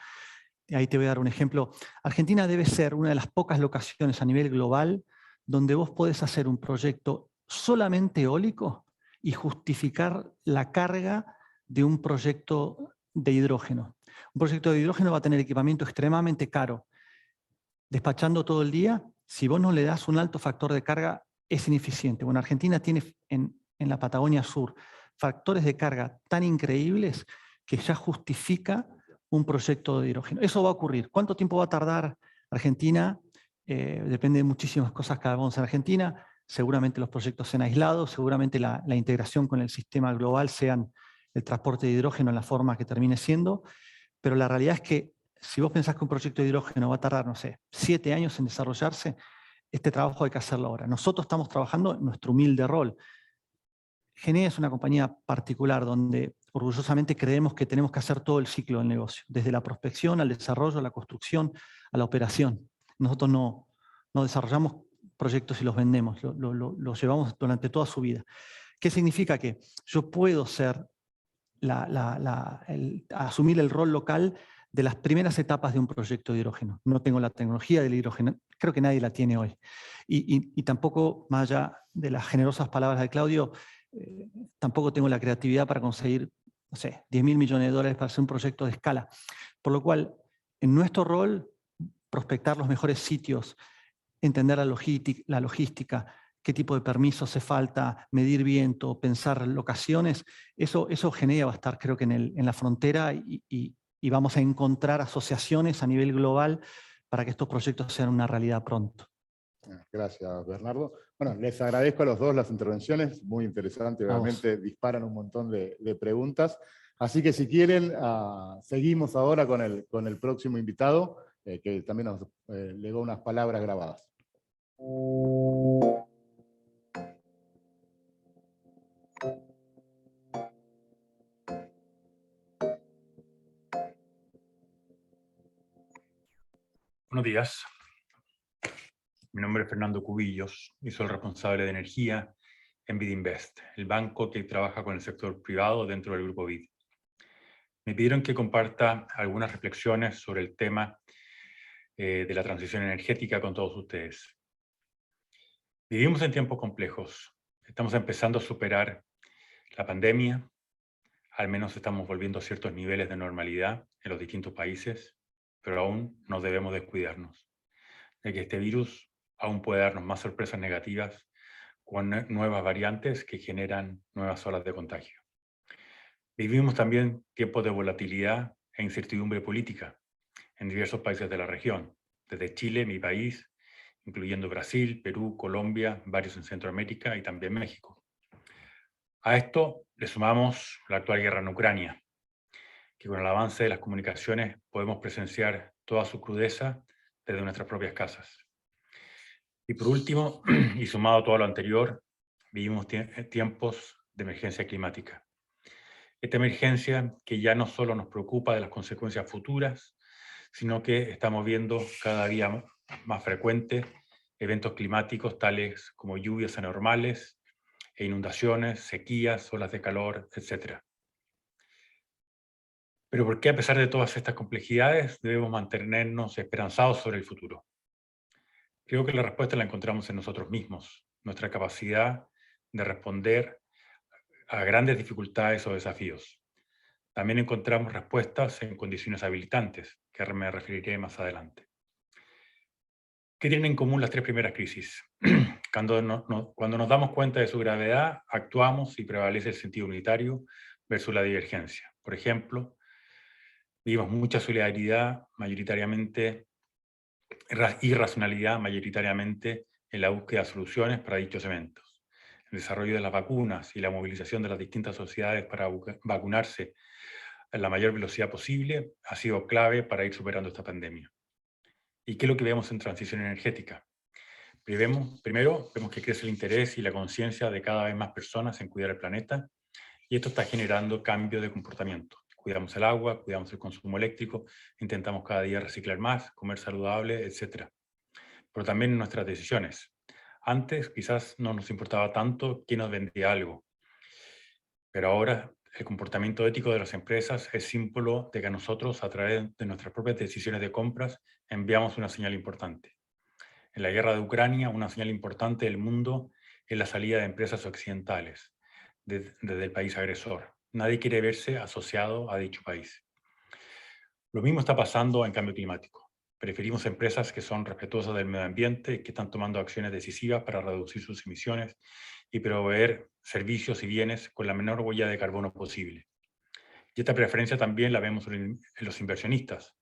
ahí te voy a dar un ejemplo. Argentina debe ser una de las pocas locaciones a nivel global donde vos podés hacer un proyecto solamente eólico y justificar la carga de un proyecto de hidrógeno. Un proyecto de hidrógeno va a tener equipamiento extremadamente caro. Despachando todo el día, si vos no le das un alto factor de carga, es ineficiente. Bueno, Argentina tiene en la Patagonia Sur factores de carga tan increíbles que ya justifica un proyecto de hidrógeno. Eso va a ocurrir. ¿Cuánto tiempo va a tardar Argentina? Depende de muchísimas cosas que hagamos en Argentina. Seguramente los proyectos sean aislados, seguramente la integración con el sistema global sean el transporte de hidrógeno en la forma que termine siendo, pero la realidad es que si vos pensás que un proyecto de hidrógeno va a tardar, no sé, 7 años en desarrollarse, este trabajo hay que hacerlo ahora. Nosotros estamos trabajando en nuestro humilde rol. Genea es una compañía particular donde orgullosamente creemos que tenemos que hacer todo el ciclo del negocio, desde la prospección al desarrollo, a la construcción, a la operación. Nosotros no desarrollamos proyectos y los vendemos, los llevamos durante toda su vida. ¿Qué significa? Que yo puedo ser asumir el rol local de las primeras etapas de un proyecto de hidrógeno. No tengo la tecnología del hidrógeno, creo que nadie la tiene hoy. Y tampoco, más allá de las generosas palabras de Claudio, tampoco tengo la creatividad para conseguir, no sé, 10.000 millones de dólares para hacer un proyecto de escala. Por lo cual, en nuestro rol, prospectar los mejores sitios, entender la logística, qué tipo de permiso hace falta, medir viento, pensar locaciones, eso Genea va a estar, creo que en la frontera y vamos a encontrar asociaciones a nivel global para que estos proyectos sean una realidad pronto. Gracias, Bernardo. Bueno, les agradezco a los dos las intervenciones, muy interesantes, obviamente disparan un montón de preguntas. Así que si quieren, seguimos ahora con el próximo invitado, que también nos legó unas palabras grabadas. Buenos días. Mi nombre es Fernando Cubillos y soy el responsable de energía en BidInvest, el banco que trabaja con el sector privado dentro del grupo BID. Me pidieron que comparta algunas reflexiones sobre el tema de la transición energética con todos ustedes. Vivimos en tiempos complejos. Estamos empezando a superar la pandemia. Al menos estamos volviendo a ciertos niveles de normalidad en los distintos países. pero aún no debemos descuidarnos, de que este virus aún puede darnos más sorpresas negativas con nuevas variantes que generan nuevas olas de contagio. Vivimos también tiempos de volatilidad e incertidumbre política en diversos países de la región, desde Chile, mi país, incluyendo Brasil, Perú, Colombia, varios en Centroamérica y también México. A esto le sumamos la actual guerra en Ucrania, que con el avance de las comunicaciones podemos presenciar toda su crudeza desde nuestras propias casas. Y por último, y sumado a todo lo anterior, vivimos tiempos de emergencia climática. Esta emergencia que ya no solo nos preocupa de las consecuencias futuras, sino que estamos viendo cada día más frecuentes eventos climáticos tales como lluvias anormales e inundaciones, sequías, olas de calor, etc. Pero ¿por qué a pesar de todas estas complejidades debemos mantenernos esperanzados sobre el futuro? Creo que la respuesta la encontramos en nosotros mismos, nuestra capacidad de responder a grandes dificultades o desafíos. También encontramos respuestas en condiciones habilitantes, que me referiré más adelante. ¿Qué tienen en común las tres primeras crisis? Cuando nos damos cuenta de su gravedad, actuamos y prevalece el sentido unitario versus la divergencia. Por ejemplo, vimos mucha solidaridad mayoritariamente y racionalidad mayoritariamente en la búsqueda de soluciones para dichos eventos. El desarrollo de las vacunas y la movilización de las distintas sociedades para vacunarse a la mayor velocidad posible ha sido clave para ir superando esta pandemia. ¿Y qué es lo que vemos en transición energética? Primero, vemos que crece el interés y la conciencia de cada vez más personas en cuidar el planeta, y esto está generando cambios de comportamiento. Cuidamos el agua, cuidamos el consumo eléctrico, intentamos cada día reciclar más, comer saludable, etc. Pero también en nuestras decisiones. Antes quizás no nos importaba tanto quién nos vendía algo, pero ahora el comportamiento ético de las empresas es símbolo de que nosotros, a través de nuestras propias decisiones de compras, enviamos una señal importante. En la guerra de Ucrania, una señal importante del mundo es la salida de empresas occidentales desde el país agresor. Nadie quiere verse asociado a dicho país. Lo mismo está pasando en cambio climático. Preferimos empresas que son respetuosas del medio ambiente y que están tomando acciones decisivas para reducir sus emisiones y proveer servicios y bienes con la menor huella de carbono posible. Y esta preferencia también la vemos en los inversionistas.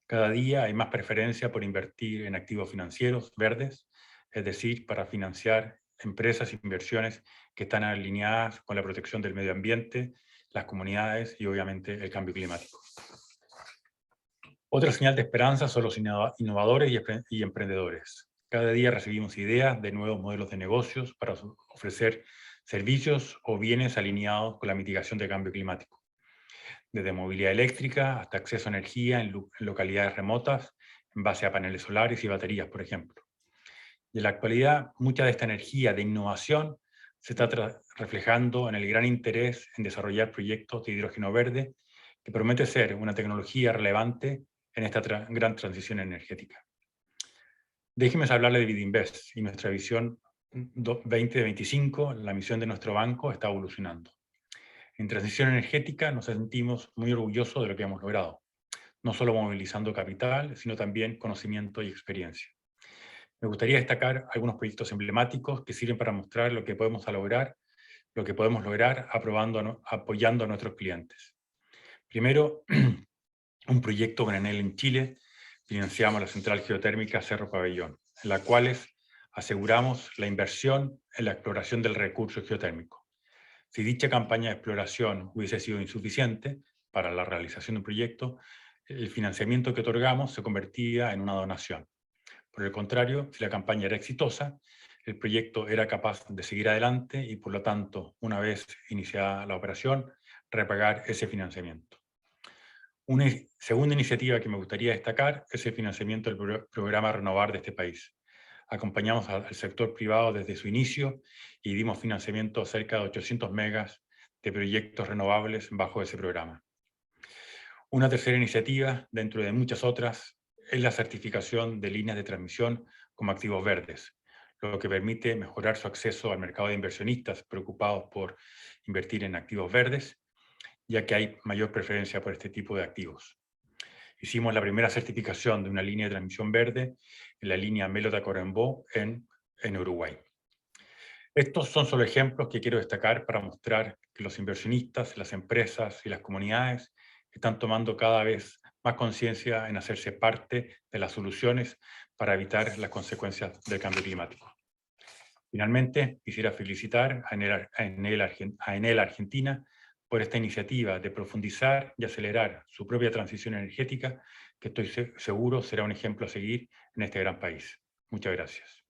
Cada día hay más preferencia por invertir en activos financieros verdes, es decir, para financiar empresas e inversiones que están alineadas con la protección del medio ambiente, las comunidades y obviamente el cambio climático. Otra señal de esperanza son los innovadores y emprendedores. Cada día recibimos ideas de nuevos modelos de negocios para ofrecer servicios o bienes alineados con la mitigación del cambio climático. Desde movilidad eléctrica hasta acceso a energía en localidades remotas en base a paneles solares y baterías, por ejemplo. Y en la actualidad, mucha de esta energía de innovación se está reflejando en el gran interés en desarrollar proyectos de hidrógeno verde, que promete ser una tecnología relevante en esta gran transición energética. Déjenme hablarle de Vidinvest y nuestra visión 2025. La misión de nuestro banco está evolucionando. En transición energética nos sentimos muy orgullosos de lo que hemos logrado, no solo movilizando capital, sino también conocimiento y experiencia. Me gustaría destacar algunos proyectos emblemáticos que sirven para mostrar lo que podemos lograr apoyando a nuestros clientes. Primero, un proyecto con Enel en Chile, financiamos la central geotérmica Cerro Pabellón, en la cual aseguramos la inversión en la exploración del recurso geotérmico. Si dicha campaña de exploración hubiese sido insuficiente para la realización de un proyecto, el financiamiento que otorgamos se convertía en una donación. Por el contrario, si la campaña era exitosa, el proyecto era capaz de seguir adelante y, por lo tanto, una vez iniciada la operación, repagar ese financiamiento. Una segunda iniciativa que me gustaría destacar es el financiamiento del programa Renovar de este país. Acompañamos al sector privado desde su inicio y dimos financiamiento a cerca de 800 megas de proyectos renovables bajo ese programa. Una tercera iniciativa, dentro de muchas otras, es la certificación de líneas de transmisión como activos verdes, lo que permite mejorar su acceso al mercado de inversionistas preocupados por invertir en activos verdes, ya que hay mayor preferencia por este tipo de activos. Hicimos la primera certificación de una línea de transmisión verde en la línea Melo-Tacuarembó en Uruguay. Estos son solo ejemplos que quiero destacar para mostrar que los inversionistas, las empresas y las comunidades están tomando cada vez más conciencia en hacerse parte de las soluciones para evitar las consecuencias del cambio climático. Finalmente, quisiera felicitar a Enel Argentina por esta iniciativa de profundizar y acelerar su propia transición energética, que estoy seguro será un ejemplo a seguir en este gran país. Muchas gracias.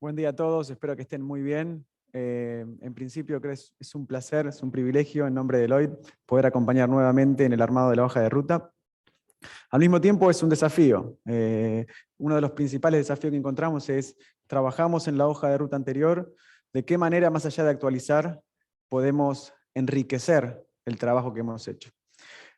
Buen día a todos, espero que estén muy bien. En principio creo que es un placer, es un privilegio en nombre de Lloyd poder acompañar nuevamente en el armado de la hoja de ruta. Al mismo tiempo es un desafío. Uno de los principales desafíos que encontramos es, trabajamos en la hoja de ruta anterior, de qué manera, más allá de actualizar, podemos enriquecer el trabajo que hemos hecho.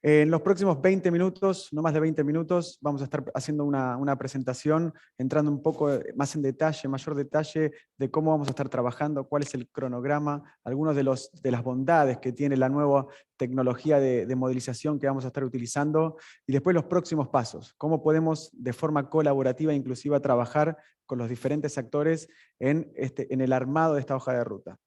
En los próximos 20 minutos, no más de 20 minutos, vamos a estar haciendo una presentación, entrando un poco más en detalle, mayor detalle, de cómo vamos a estar trabajando, cuál es el cronograma, algunos de las bondades que tiene la nueva tecnología de modelización que vamos a estar utilizando, y después los próximos pasos, cómo podemos de forma colaborativa e inclusiva trabajar con los diferentes actores en el armado de esta hoja de ruta.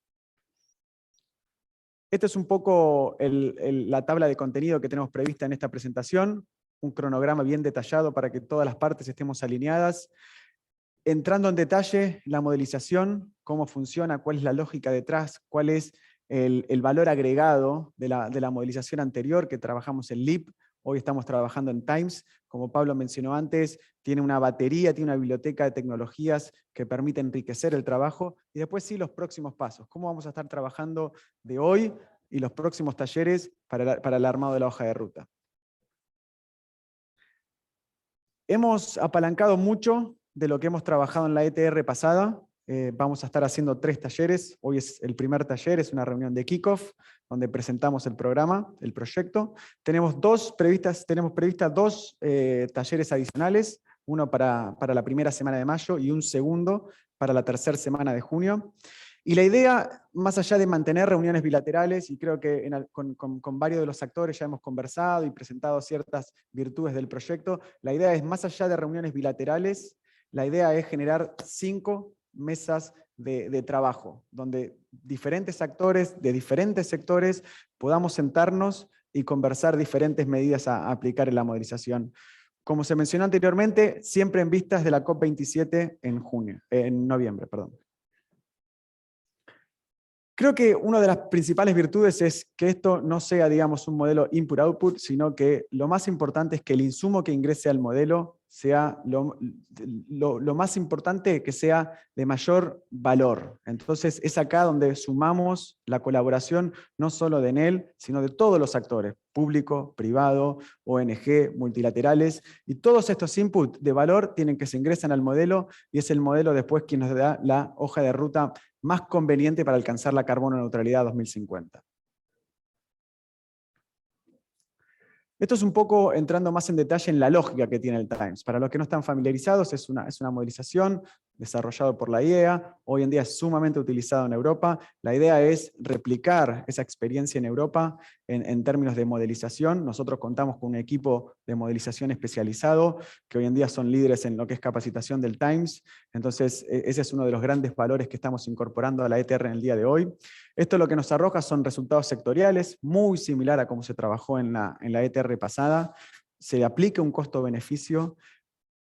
Esta es un poco la tabla de contenido que tenemos prevista en esta presentación, un cronograma bien detallado para que todas las partes estemos alineadas. Entrando en detalle, la modelización, cómo funciona, cuál es la lógica detrás, cuál es el valor agregado de la modelización anterior que trabajamos en LEAP, hoy estamos trabajando en Times, como Pablo mencionó antes, tiene una batería, tiene una biblioteca de tecnologías que permite enriquecer el trabajo, y después sí los próximos pasos, cómo vamos a estar trabajando de hoy y los próximos talleres para el armado de la hoja de ruta. Hemos apalancado mucho de lo que hemos trabajado en la ETR pasada. Vamos a estar haciendo 3 talleres. Hoy es el primer taller, es una reunión de kickoff, donde presentamos el programa, el proyecto. Tenemos previstas 2 talleres adicionales, uno para la primera semana de mayo y un segundo para la tercera semana de junio. Y la idea, más allá de mantener reuniones bilaterales, y creo que con varios de los actores ya hemos conversado y presentado ciertas virtudes del proyecto, la idea es, más allá de reuniones bilaterales, la idea es generar 5 mesas de trabajo, donde diferentes actores de diferentes sectores podamos sentarnos y conversar diferentes medidas a aplicar en la modelización. Como se mencionó anteriormente, siempre en vistas de la COP27 en noviembre. Creo que una de las principales virtudes es que esto no sea, digamos, un modelo input-output, sino que lo más importante es que el insumo que ingrese al modelo sea lo más importante, que sea de mayor valor. Entonces es acá donde sumamos la colaboración no solo de Enel, sino de todos los actores, público, privado, ONG, multilaterales, y todos estos inputs de valor tienen que se ingresan al modelo, y es el modelo después quien nos da la hoja de ruta más conveniente para alcanzar la carbono neutralidad 2050. Esto es un poco entrando más en detalle en la lógica que tiene el Times. Para los que no están familiarizados, es una modelización desarrollado por la IEA, hoy en día es sumamente utilizado en Europa. La idea es replicar esa experiencia en Europa en términos de modelización. Nosotros contamos con un equipo de modelización especializado, que hoy en día son líderes en lo que es capacitación del Times. Entonces, ese es uno de los grandes valores que estamos incorporando a la ETR en el día de hoy. Esto lo que nos arroja son resultados sectoriales, muy similar a cómo se trabajó en la ETR pasada. Se aplica un costo-beneficio.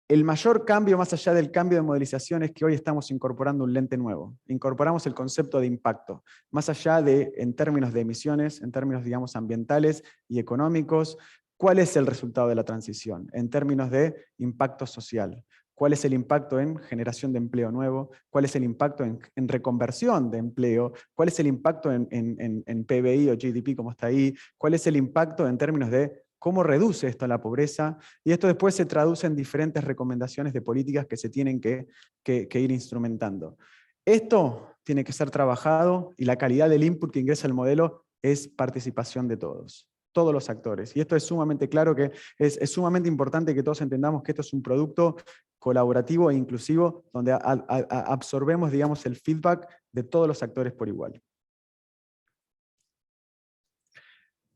El mayor cambio, más allá del cambio de modelización, es que hoy estamos incorporando un lente nuevo. Incorporamos el concepto de impacto, más allá de, en términos de emisiones, en términos, digamos, ambientales y económicos, ¿cuál es el resultado de la transición? En términos de impacto social. ¿Cuál es el impacto en generación de empleo nuevo? ¿Cuál es el impacto en reconversión de empleo? ¿Cuál es el impacto en PBI o GDP, como está ahí? ¿Cuál es el impacto en términos de cómo reduce esto la pobreza? Y esto después se traduce en diferentes recomendaciones de políticas que se tienen que ir instrumentando. Esto tiene que ser trabajado y la calidad del input que ingresa al modelo es participación de todos. todos los actores. Y esto es sumamente claro, que es sumamente importante que todos entendamos que esto es un producto colaborativo e inclusivo, donde absorbemos, digamos, el feedback de todos los actores por igual.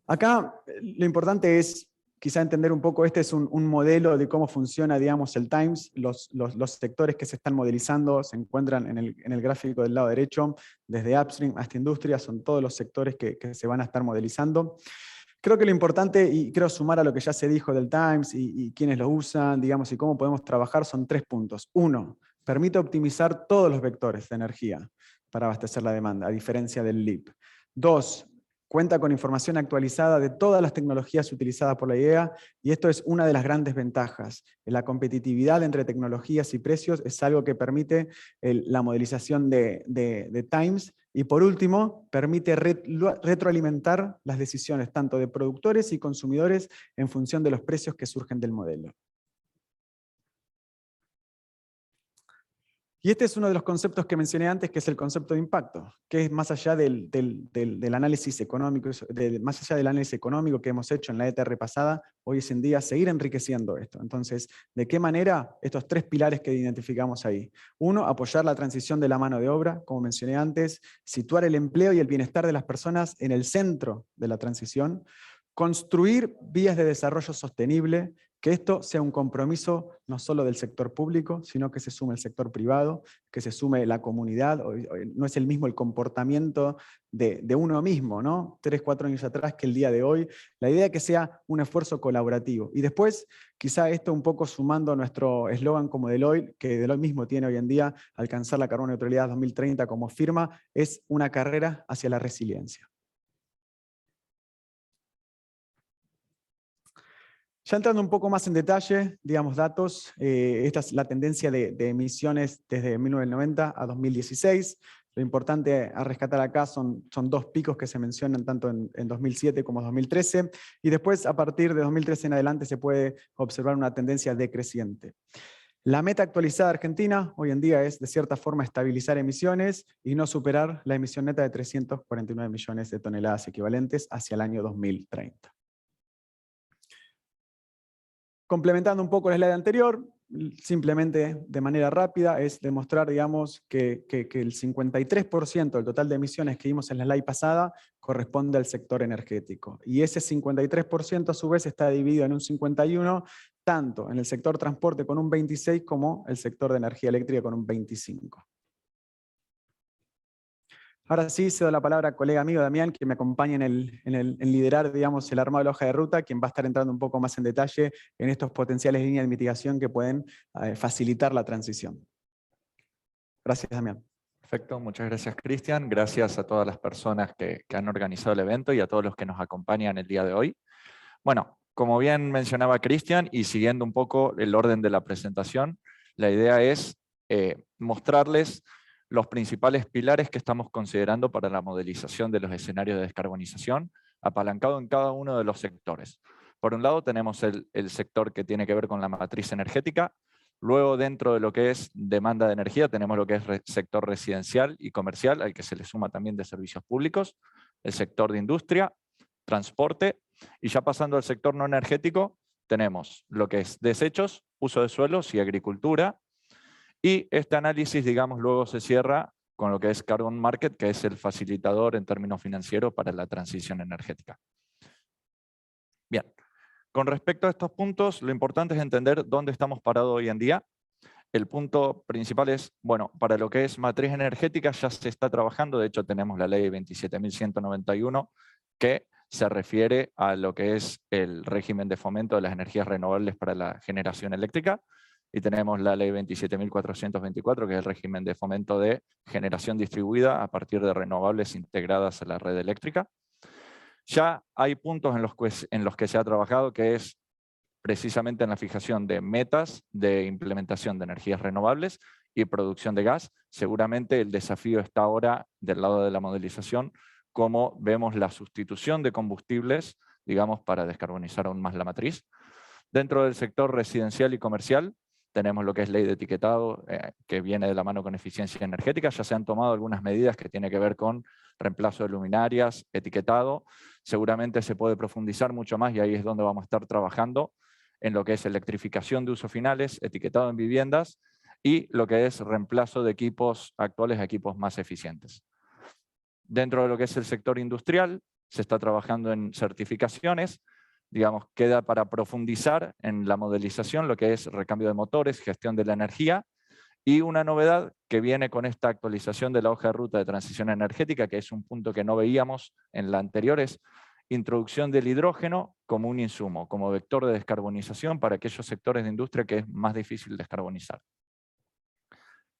Acá lo importante es quizá entender un poco, este es un modelo de cómo funciona, digamos, el Times. Los sectores que se están modelizando se encuentran en el gráfico del lado derecho, desde upstream hasta industria, son todos los sectores que se van a estar modelizando. Creo que lo importante, y quiero sumar a lo que ya se dijo del Times y quiénes lo usan, digamos, y cómo podemos trabajar, son 3 puntos. 1, permite optimizar todos los vectores de energía para abastecer la demanda, a diferencia del LEAP. 2, cuenta con información actualizada de todas las tecnologías utilizadas por la IEA, y esto es una de las grandes ventajas. La competitividad entre tecnologías y precios es algo que permite la modelización de Times, y por último, permite retroalimentar las decisiones tanto de productores y consumidores en función de los precios que surgen del modelo. Y este es uno de los conceptos que mencioné antes, que es el concepto de impacto, que es más allá del análisis económico, más allá del análisis económico que hemos hecho en la ETR pasada, hoy es en día seguir enriqueciendo esto. Entonces, ¿de qué manera? Estos 3 pilares que identificamos ahí. 1, apoyar la transición de la mano de obra, como mencioné antes, situar el empleo y el bienestar de las personas en el centro de la transición, construir vías de desarrollo sostenible, que esto sea un compromiso no solo del sector público, sino que se sume el sector privado, que se sume la comunidad. No es el mismo el comportamiento de uno mismo, ¿no? 3, 4 años atrás que el día de hoy. La idea es que sea un esfuerzo colaborativo. Y después, quizá esto un poco sumando a nuestro eslogan como Deloitte, que Deloitte mismo tiene hoy en día, alcanzar la carbono neutralidad 2030 como firma, es una carrera hacia la resiliencia. Ya entrando un poco más en detalle, digamos datos, esta es la tendencia de emisiones desde 1990 a 2016. Lo importante a rescatar acá son 2 picos que se mencionan tanto en 2007 como 2013, y después a partir de 2013 en adelante se puede observar una tendencia decreciente. La meta actualizada de Argentina hoy en día es de cierta forma estabilizar emisiones y no superar la emisión neta de 349 millones de toneladas equivalentes hacia el año 2030. Complementando un poco la slide anterior, simplemente de manera rápida, es demostrar, digamos, que el 53% del total de emisiones que vimos en la slide pasada corresponde al sector energético. Y ese 53% a su vez está dividido en un 51%, tanto en el sector transporte con un 26% como el sector de energía eléctrica con un 25%. Ahora sí, cedo la palabra al colega amigo Damián, que me acompaña en liderar, digamos, el armado de la hoja de ruta, quien va a estar entrando un poco más en detalle en estos potenciales líneas de mitigación que pueden facilitar la transición. Gracias, Damián. Perfecto, muchas gracias, Cristian. Gracias a todas las personas que han organizado el evento y a todos los que nos acompañan el día de hoy. Bueno, como bien mencionaba Cristian, y siguiendo un poco el orden de la presentación, la idea es mostrarles los principales pilares que estamos considerando para la modelización de los escenarios de descarbonización, apalancado en cada uno de los sectores. Por un lado tenemos el sector que tiene que ver con la matriz energética, luego dentro de lo que es demanda de energía tenemos lo que es sector residencial y comercial, al que se le suma también de servicios públicos, el sector de industria, transporte, y ya pasando al sector no energético tenemos lo que es desechos, uso de suelos y agricultura. Y este análisis, digamos, luego se cierra con lo que es Carbon Market, que es el facilitador en términos financieros para la transición energética. Bien, con respecto a estos puntos, lo importante es entender dónde estamos parados hoy en día. El punto principal es, bueno, para lo que es matriz energética ya se está trabajando, de hecho tenemos la ley 27.191 que se refiere a lo que es el régimen de fomento de las energías renovables para la generación eléctrica, y tenemos la ley 27.424, que es el régimen de fomento de generación distribuida a partir de renovables integradas a la red eléctrica. Ya hay puntos en los que se ha trabajado, que es precisamente en la fijación de metas de implementación de energías renovables y producción de gas. Seguramente el desafío está ahora del lado de la modelización, cómo vemos la sustitución de combustibles, digamos, para descarbonizar aún más la matriz. Dentro del sector residencial y comercial, tenemos lo que es ley de etiquetado, que viene de la mano con eficiencia energética. Ya se han tomado algunas medidas que tienen que ver con reemplazo de luminarias, etiquetado. seguramente se puede profundizar mucho más y ahí es donde vamos a estar trabajando en lo que es electrificación de usos finales, etiquetado en viviendas y lo que es reemplazo de equipos actuales a equipos más eficientes. Dentro de lo que es el sector industrial, se está trabajando en certificaciones, digamos, queda para profundizar en la modelización, lo que es recambio de motores, gestión de la energía, y una novedad que viene con esta actualización de la hoja de ruta de transición energética, que es un punto que no veíamos en la anterior, es introducción del hidrógeno como un insumo, como vector de descarbonización para aquellos sectores de industria que es más difícil descarbonizar.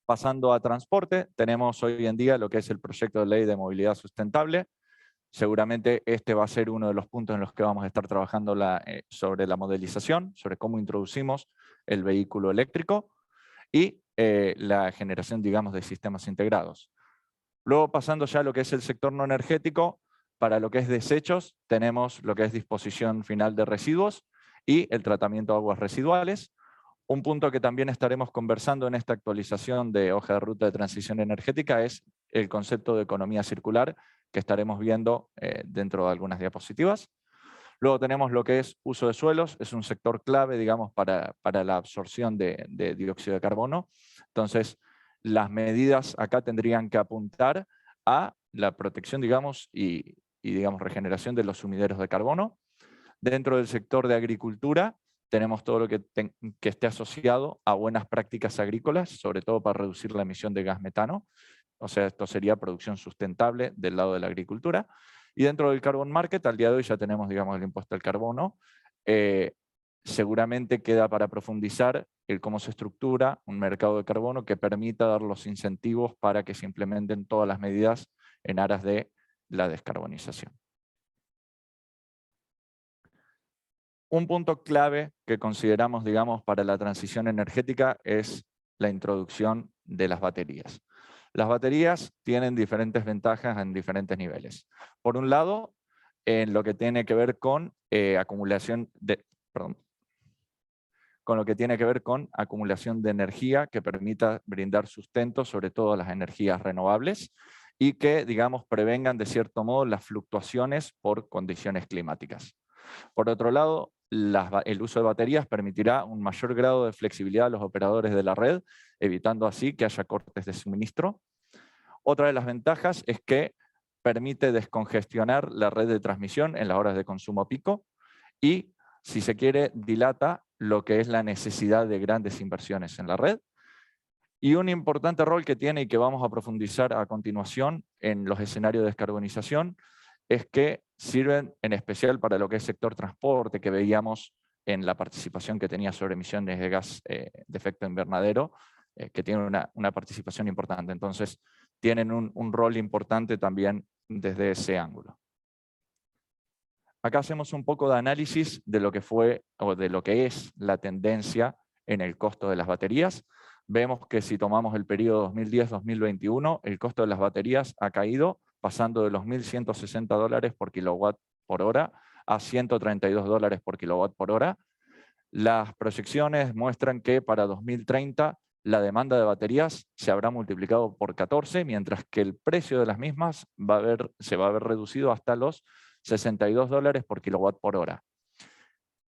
Pasando a transporte, tenemos hoy en día lo que es el proyecto de ley de movilidad sustentable. Seguramente este va a ser uno de los puntos en los que vamos a estar trabajando sobre la modelización, sobre cómo introducimos el vehículo eléctrico y la generación, digamos, de sistemas integrados. Luego, pasando ya a lo que es el sector no energético, para lo que es desechos, tenemos lo que es disposición final de residuos y el tratamiento de aguas residuales. Un punto que también estaremos conversando en esta actualización de hoja de ruta de transición energética es el concepto de economía circular, que estaremos viendo dentro de algunas diapositivas. Luego tenemos lo que es uso de suelos, es un sector clave, digamos, para la absorción de dióxido de carbono. Entonces, las medidas acá tendrían que apuntar a la protección, digamos, y digamos, regeneración de los sumideros de carbono. Dentro del sector de agricultura, tenemos todo lo que esté asociado a buenas prácticas agrícolas, sobre todo para reducir la emisión de gas metano. O sea, esto sería producción sustentable del lado de la agricultura. Y dentro del carbon market, al día de hoy ya tenemos, digamos, el impuesto al carbono. Seguramente queda para profundizar el cómo se estructura un mercado de carbono que permita dar los incentivos para que se implementen todas las medidas en aras de la descarbonización. Un punto clave que consideramos, digamos, para la transición energética es la introducción de las baterías. Las baterías tienen diferentes ventajas en diferentes niveles. Por un lado, en lo que tiene que ver con acumulación de energía que permita brindar sustento, sobre todo a las energías renovables, y que, digamos, prevengan de cierto modo las fluctuaciones por condiciones climáticas. Por otro lado, el uso de baterías permitirá un mayor grado de flexibilidad a los operadores de la red, evitando así que haya cortes de suministro. Otra de las ventajas es que permite descongestionar la red de transmisión en las horas de consumo pico y, si se quiere, dilata lo que es la necesidad de grandes inversiones en la red. Y un importante rol que tiene y que vamos a profundizar a continuación en los escenarios de descarbonización es que sirven en especial para lo que es sector transporte, que veíamos en la participación que tenía sobre emisiones de gas de efecto invernadero, que tiene una participación importante. Entonces, tienen un rol importante también desde ese ángulo. Acá hacemos un poco de análisis de lo que fue o de lo que es la tendencia en el costo de las baterías. Vemos que si tomamos el periodo 2010-2021, el costo de las baterías ha caído, pasando de los $1.160 por kilowatt por hora a $132 por kilowatt por hora. Las proyecciones muestran que para 2030 la demanda de baterías se habrá multiplicado por 14, mientras que el precio de las mismas se va a ver reducido hasta los $62 por kilowatt por hora.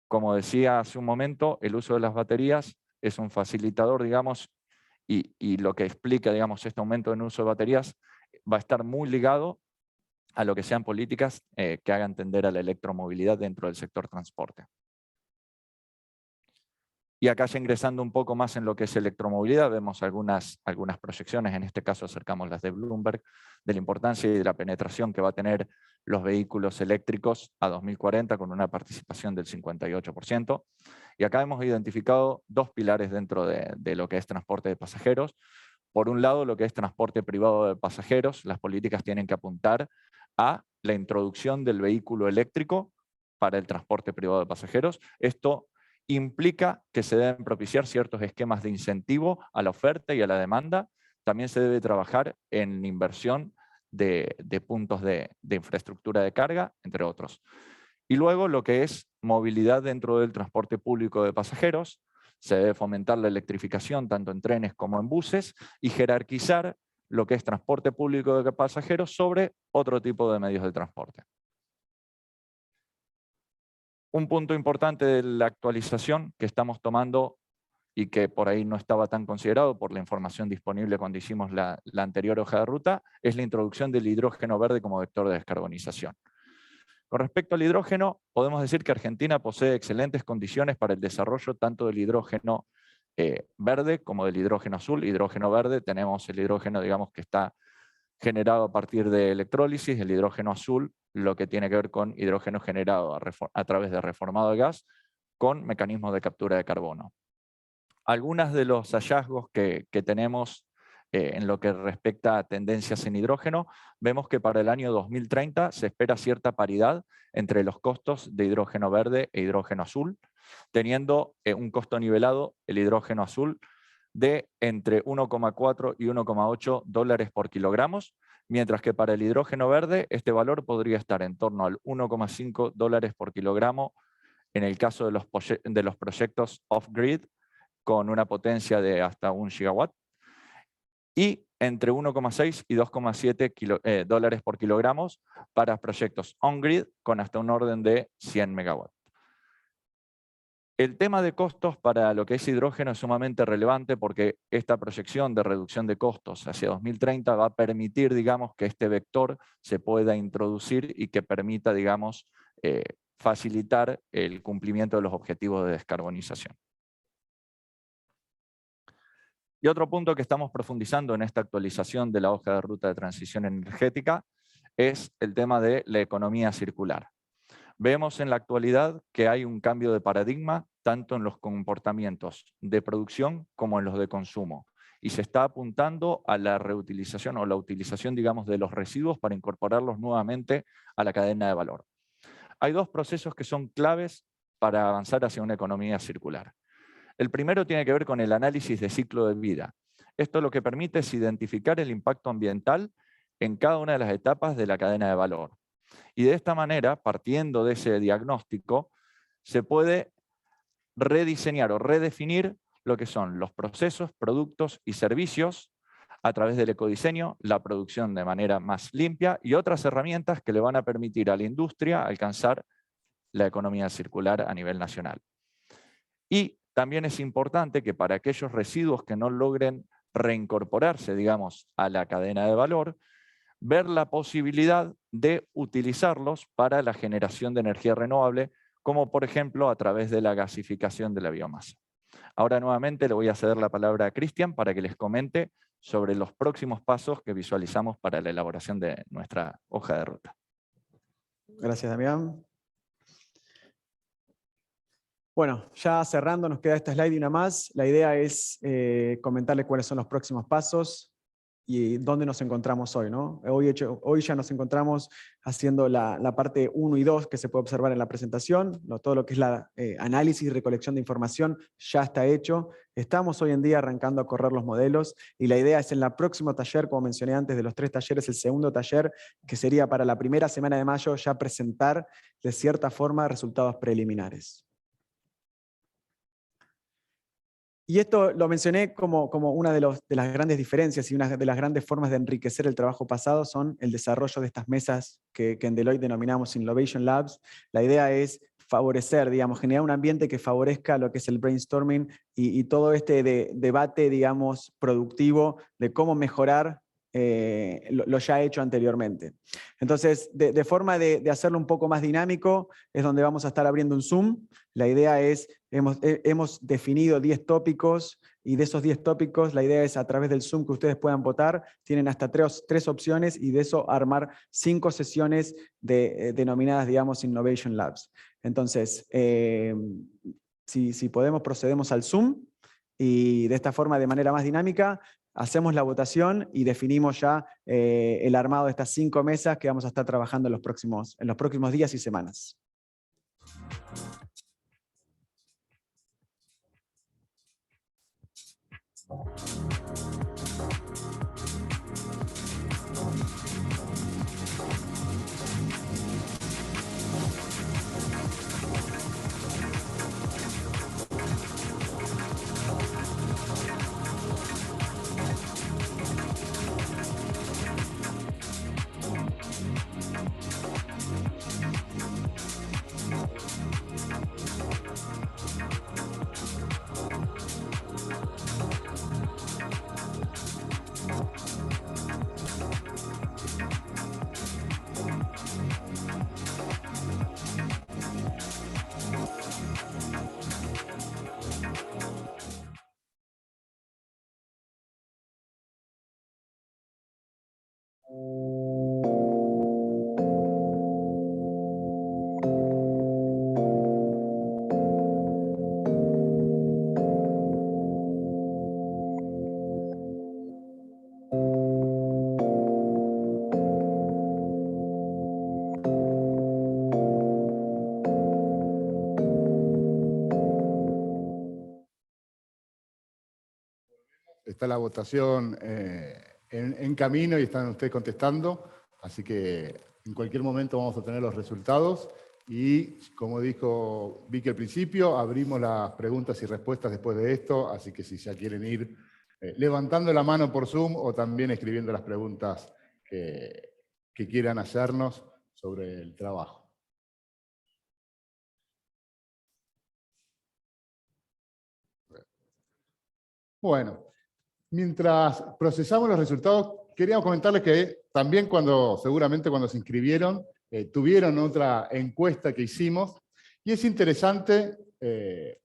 Como decía hace un momento, el uso de las baterías es un facilitador, digamos, y lo que explica, digamos, este aumento en uso de baterías va a estar muy ligado a lo que sean políticas que hagan tender a la electromovilidad dentro del sector transporte. Y acá ya ingresando un poco más en lo que es electromovilidad, vemos algunas proyecciones, en este caso acercamos las de Bloomberg, de la importancia y de la penetración que va a tener los vehículos eléctricos a 2040 con una participación del 58%. Y acá hemos identificado dos pilares dentro de lo que es transporte de pasajeros. Por un lado, lo que es transporte privado de pasajeros, las políticas tienen que apuntar a la introducción del vehículo eléctrico para el transporte privado de pasajeros. Esto implica que se deben propiciar ciertos esquemas de incentivo a la oferta y a la demanda. También se debe trabajar en inversión de puntos de infraestructura de carga, entre otros. Y luego lo que es movilidad dentro del transporte público de pasajeros. Se debe fomentar la electrificación tanto en trenes como en buses y jerarquizar lo que es transporte público de pasajeros sobre otro tipo de medios de transporte. Un punto importante de la actualización que estamos tomando y que por ahí no estaba tan considerado por la información disponible cuando hicimos la anterior hoja de ruta, es la introducción del hidrógeno verde como vector de descarbonización. Con respecto al hidrógeno, podemos decir que Argentina posee excelentes condiciones para el desarrollo tanto del hidrógeno verde como del hidrógeno azul. Hidrógeno verde, tenemos el hidrógeno, digamos, que está generado a partir de electrólisis, el hidrógeno azul, lo que tiene que ver con hidrógeno generado a través de reformado de gas con mecanismos de captura de carbono. Algunos de los hallazgos que tenemos en lo que respecta a tendencias en hidrógeno, vemos que para el año 2030 se espera cierta paridad entre los costos de hidrógeno verde e hidrógeno azul, teniendo un costo nivelado, el hidrógeno azul, de entre 1,4 y 1,8 dólares por kilogramos, mientras que para el hidrógeno verde este valor podría estar en torno al 1,5 dólares por kilogramo en el caso de los proyectos off-grid con una potencia de hasta 1 gigawatt, y entre 1,6 y 2,7 dólares por kilogramos para proyectos on-grid con hasta un orden de 100 megawatts. El tema de costos para lo que es hidrógeno es sumamente relevante porque esta proyección de reducción de costos hacia 2030 va a permitir, digamos, que este vector se pueda introducir y que permita, digamos, facilitar el cumplimiento de los objetivos de descarbonización. Y otro punto que estamos profundizando en esta actualización de la hoja de ruta de transición energética es el tema de la economía circular. Vemos en la actualidad que hay un cambio de paradigma tanto en los comportamientos de producción como en los de consumo. Y se está apuntando a la reutilización o la utilización, digamos, de los residuos para incorporarlos nuevamente a la cadena de valor. Hay dos procesos que son claves para avanzar hacia una economía circular. El primero tiene que ver con el análisis de ciclo de vida. Esto lo que permite es identificar el impacto ambiental en cada una de las etapas de la cadena de valor. Y de esta manera, partiendo de ese diagnóstico, se puede rediseñar o redefinir lo que son los procesos, productos y servicios a través del ecodiseño, la producción de manera más limpia y otras herramientas que le van a permitir a la industria alcanzar la economía circular a nivel nacional. Y también es importante que para aquellos residuos que no logren reincorporarse, digamos, a la cadena de valor, ver la posibilidad de utilizarlos para la generación de energía renovable, como por ejemplo a través de la gasificación de la biomasa. Ahora nuevamente le voy a ceder la palabra a Cristian para que les comente sobre los próximos pasos que visualizamos para la elaboración de nuestra hoja de ruta. Gracias, Damián. Bueno, ya cerrando, nos queda esta slide y una más. La idea es comentarles cuáles son los próximos pasos y dónde nos encontramos hoy, ¿no? Hoy ya nos encontramos haciendo la parte 1 y 2 que se puede observar en la presentación. Todo lo que es la análisis y recolección de información ya está hecho. Estamos hoy en día arrancando a correr los modelos y la idea es en el próximo taller, como mencioné antes, de los 3 talleres, el segundo taller, que sería para la primera semana de mayo, ya presentar de cierta forma resultados preliminares. Y esto lo mencioné como una de las grandes diferencias y una de las grandes formas de enriquecer el trabajo pasado son el desarrollo de estas mesas que en Deloitte denominamos Innovation Labs. La idea es favorecer, digamos, generar un ambiente que favorezca lo que es el brainstorming y todo este debate, digamos, productivo de cómo mejorar lo ya hecho anteriormente. Entonces, de forma de hacerlo un poco más dinámico, es donde vamos a estar abriendo un Zoom. La idea es, hemos definido 10 tópicos, y de esos 10 tópicos, la idea es a través del Zoom que ustedes puedan votar, tienen hasta 3 opciones, y de eso armar 5 sesiones denominadas, digamos, Innovation Labs. Entonces, si podemos, procedemos al Zoom, y de esta forma, de manera más dinámica, hacemos la votación y definimos ya el armado de estas 5 mesas que vamos a estar trabajando en los próximos días y semanas. Está la votación en camino y están ustedes contestando, así que en cualquier momento vamos a tener los resultados y, como dijo Vicky al principio, abrimos las preguntas y respuestas después de esto, así que si ya quieren ir levantando la mano por Zoom o también escribiendo las preguntas que quieran hacernos sobre el trabajo. Bueno. Mientras procesamos los resultados, queríamos comentarles que también seguramente cuando se inscribieron, tuvieron otra encuesta que hicimos, y es interesante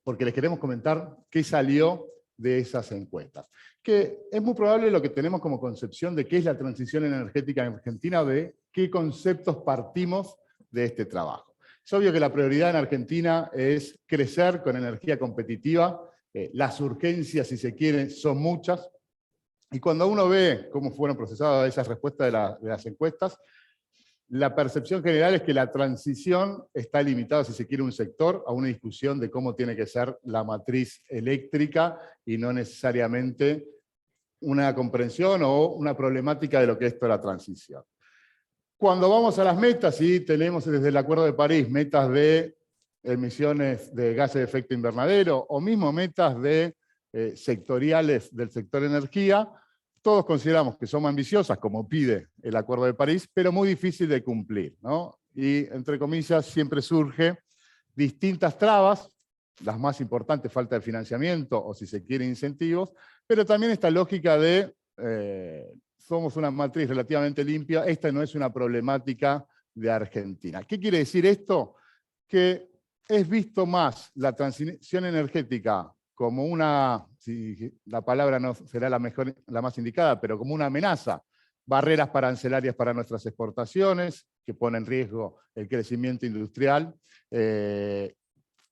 porque les queremos comentar qué salió de esas encuestas. Que es muy probable lo que tenemos como concepción de qué es la transición energética en Argentina, de qué conceptos partimos de este trabajo. Es obvio que la prioridad en Argentina es crecer con energía competitiva. Las urgencias, si se quiere, son muchas. Y cuando uno ve cómo fueron procesadas esas respuestas de las encuestas, la percepción general es que la transición está limitada, si se quiere, un sector, a una discusión de cómo tiene que ser la matriz eléctrica y no necesariamente una comprensión o una problemática de lo que es toda la transición. Cuando vamos a las metas, y tenemos desde el Acuerdo de París metas de emisiones de gases de efecto invernadero o mismo metas de sectoriales del sector energía, todos consideramos que son ambiciosas, como pide el Acuerdo de París, pero muy difícil de cumplir, ¿no? Y, entre comillas, siempre surge distintas trabas, las más importantes, falta de financiamiento o, si se quiere, incentivos, pero también esta lógica de somos una matriz relativamente limpia, esta no es una problemática de Argentina. ¿Qué quiere decir esto? Que es visto más la transición energética como una, si la palabra no será la más indicada, pero como una amenaza, barreras arancelarias para nuestras exportaciones, que pone en riesgo el crecimiento industrial,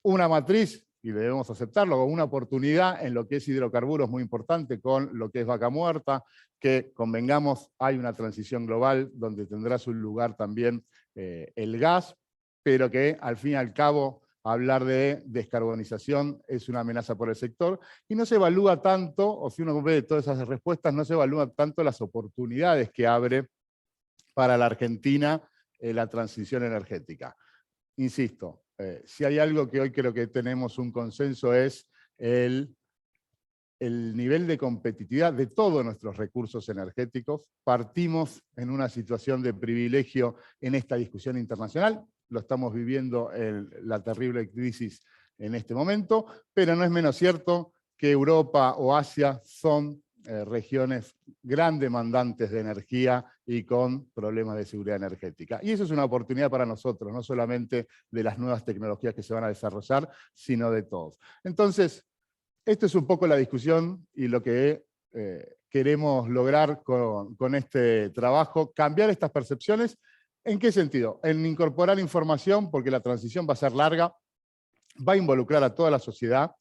una matriz, y debemos aceptarlo, como una oportunidad en lo que es hidrocarburos muy importante con lo que es Vaca Muerta, que convengamos, hay una transición global donde tendrá su lugar también el gas, pero que al fin y al cabo hablar de descarbonización es una amenaza por el sector, y no se evalúa tanto, o si uno ve todas esas respuestas, no se evalúan tanto las oportunidades que abre para la Argentina la transición energética. Insisto, si hay algo que hoy creo que tenemos un consenso es el nivel de competitividad de todos nuestros recursos energéticos. Partimos en una situación de privilegio en esta discusión internacional, lo estamos viviendo la terrible crisis en este momento, pero no es menos cierto que Europa o Asia son regiones gran demandantes de energía y con problemas de seguridad energética. Y eso es una oportunidad para nosotros, no solamente de las nuevas tecnologías que se van a desarrollar, sino de todos. Entonces, esto es un poco la discusión y lo que queremos lograr con este trabajo, cambiar estas percepciones. ¿En qué sentido? En incorporar información, porque la transición va a ser larga, va a involucrar a toda la sociedad,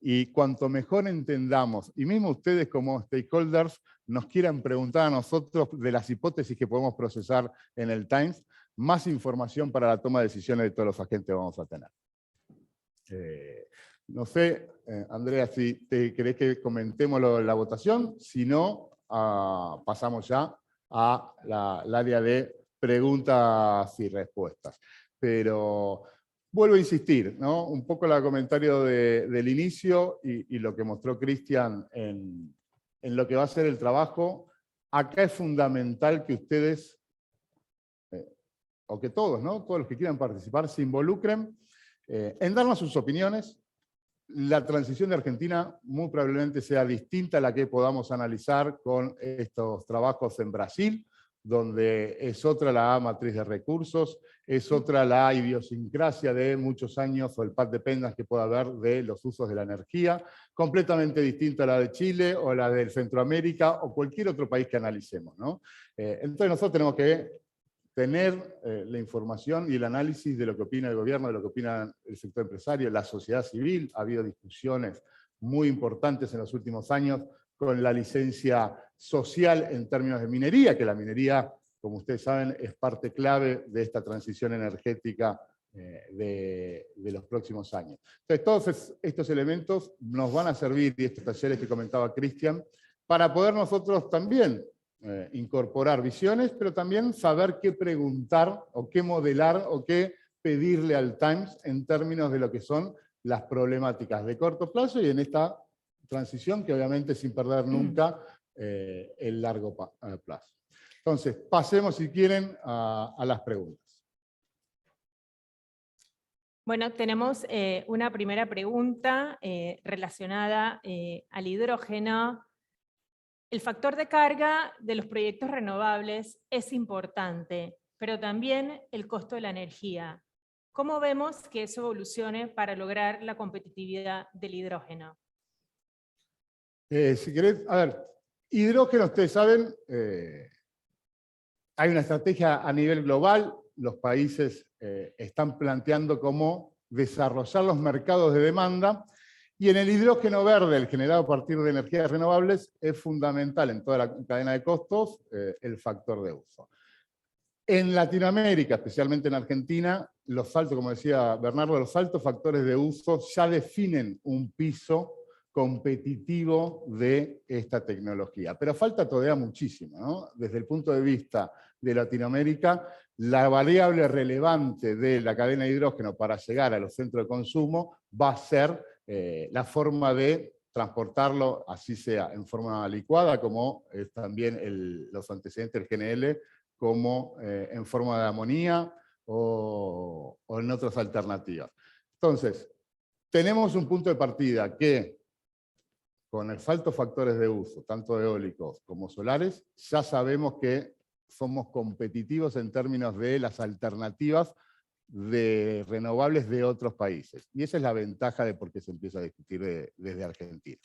y cuanto mejor entendamos, y mismo ustedes como stakeholders nos quieran preguntar a nosotros de las hipótesis que podemos procesar en el Times, más información para la toma de decisiones de todos los agentes vamos a tener. No sé, Andrea, si te querés que comentemos la votación, si no, pasamos ya al área de preguntas y respuestas. Pero vuelvo a insistir, ¿no? Un poco el comentario del inicio y lo que mostró Cristian en lo que va a ser el trabajo. Acá es fundamental que ustedes, o que todos, ¿no? Todos los que quieran participar, se involucren en darnos sus opiniones. La transición de Argentina muy probablemente sea distinta a la que podamos analizar con estos trabajos en Brasil, donde es otra la matriz de recursos, es otra la idiosincrasia de muchos años o el path dependence que pueda haber de los usos de la energía, completamente distinta a la de Chile o la de Centroamérica o cualquier otro país que analicemos, ¿no? Entonces nosotros tenemos que tener la información y el análisis de lo que opina el gobierno, de lo que opina el sector empresario, la sociedad civil. Ha habido discusiones muy importantes en los últimos años con la licencia social en términos de minería, que la minería, como ustedes saben, es parte clave de esta transición energética de los próximos años. Entonces, todos estos elementos nos van a servir, y estos talleres que comentaba Cristian, para poder nosotros también incorporar visiones, pero también saber qué preguntar, o qué modelar, o qué pedirle al Times en términos de lo que son las problemáticas de corto plazo y en esta transición que obviamente sin perder nunca el largo plazo. Entonces, pasemos si quieren a las preguntas. Bueno, tenemos una primera pregunta relacionada al hidrógeno. El factor de carga de los proyectos renovables es importante, pero también el costo de la energía. ¿Cómo vemos que eso evolucione para lograr la competitividad del hidrógeno? Si querés, a ver, hidrógeno, ustedes saben, hay una estrategia a nivel global, los países están planteando cómo desarrollar los mercados de demanda, y en el hidrógeno verde, el generado a partir de energías renovables, es fundamental en toda la cadena de costos el factor de uso. En Latinoamérica, especialmente en Argentina, los altos, como decía Bernardo, los altos factores de uso ya definen un piso competitivo de esta tecnología. Pero falta todavía muchísimo, ¿no? Desde el punto de vista de Latinoamérica, la variable relevante de la cadena de hidrógeno para llegar a los centros de consumo va a ser la forma de transportarlo, así sea en forma licuada, como también los antecedentes del GNL, como en forma de amonía o en otras alternativas. Entonces, tenemos un punto de partida que, con los altos factores de uso, tanto eólicos como solares, ya sabemos que somos competitivos en términos de las alternativas de renovables de otros países. Y esa es la ventaja de por qué se empieza a discutir desde Argentina.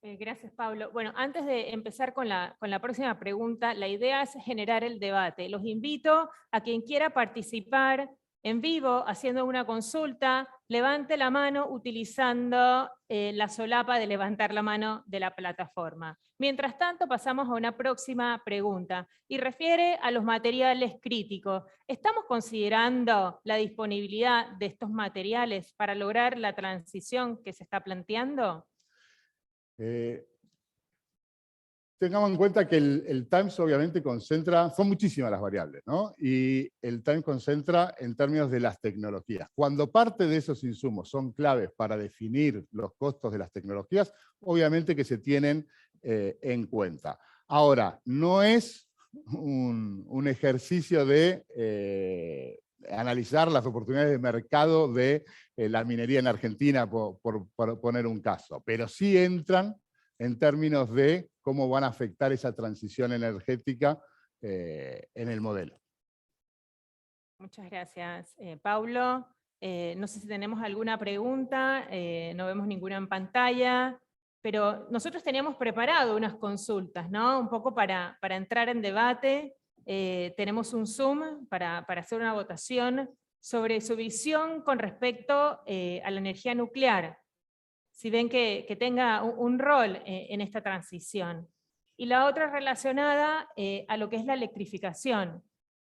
Gracias, Pablo. Bueno, antes de empezar con la próxima pregunta, la idea es generar el debate. Los invito a quien quiera participar en vivo, haciendo una consulta, levante la mano utilizando la solapa de levantar la mano de la plataforma. Mientras tanto, pasamos a una próxima pregunta, y refiere a los materiales críticos. ¿Estamos considerando la disponibilidad de estos materiales para lograr la transición que se está planteando? Tengamos en cuenta que el Times obviamente concentra, son muchísimas las variables, ¿no? Y el Times concentra en términos de las tecnologías. Cuando parte de esos insumos son claves para definir los costos de las tecnologías, obviamente que se tienen en cuenta. Ahora, no es un ejercicio de analizar las oportunidades de mercado de la minería en Argentina, por poner un caso, pero sí entran en términos de cómo van a afectar esa transición energética en el modelo. Muchas gracias, Paulo. No sé si tenemos alguna pregunta, no vemos ninguna en pantalla, pero nosotros teníamos preparado unas consultas, ¿no? Un poco para entrar en debate. Tenemos un Zoom para hacer una votación sobre su visión con respecto a la energía nuclear, si ven que tenga un rol en esta transición. Y la otra relacionada a lo que es la electrificación.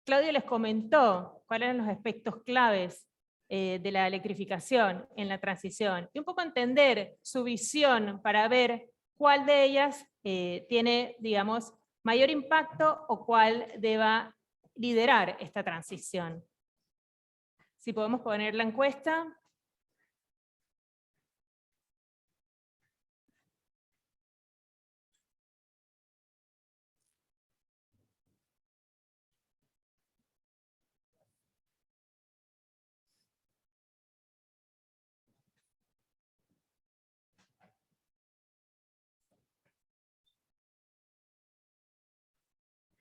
Claudio les comentó cuáles eran los aspectos claves de la electrificación en la transición, y un poco entender su visión para ver cuál de ellas tiene, digamos, mayor impacto o cuál deba liderar esta transición. Si podemos poner la encuesta.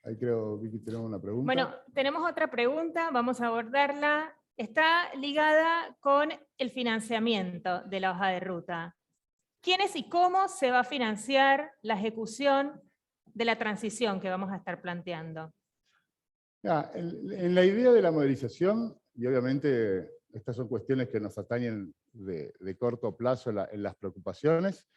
Ahí creo, Vicky, tenemos una pregunta. Bueno, tenemos otra pregunta, vamos a abordarla. Está ligada con el financiamiento de la hoja de ruta. ¿Quiénes y cómo se va a financiar la ejecución de la transición que vamos a estar planteando? En la idea de la modelización, y obviamente estas son cuestiones que nos atañen de corto plazo en las preocupaciones,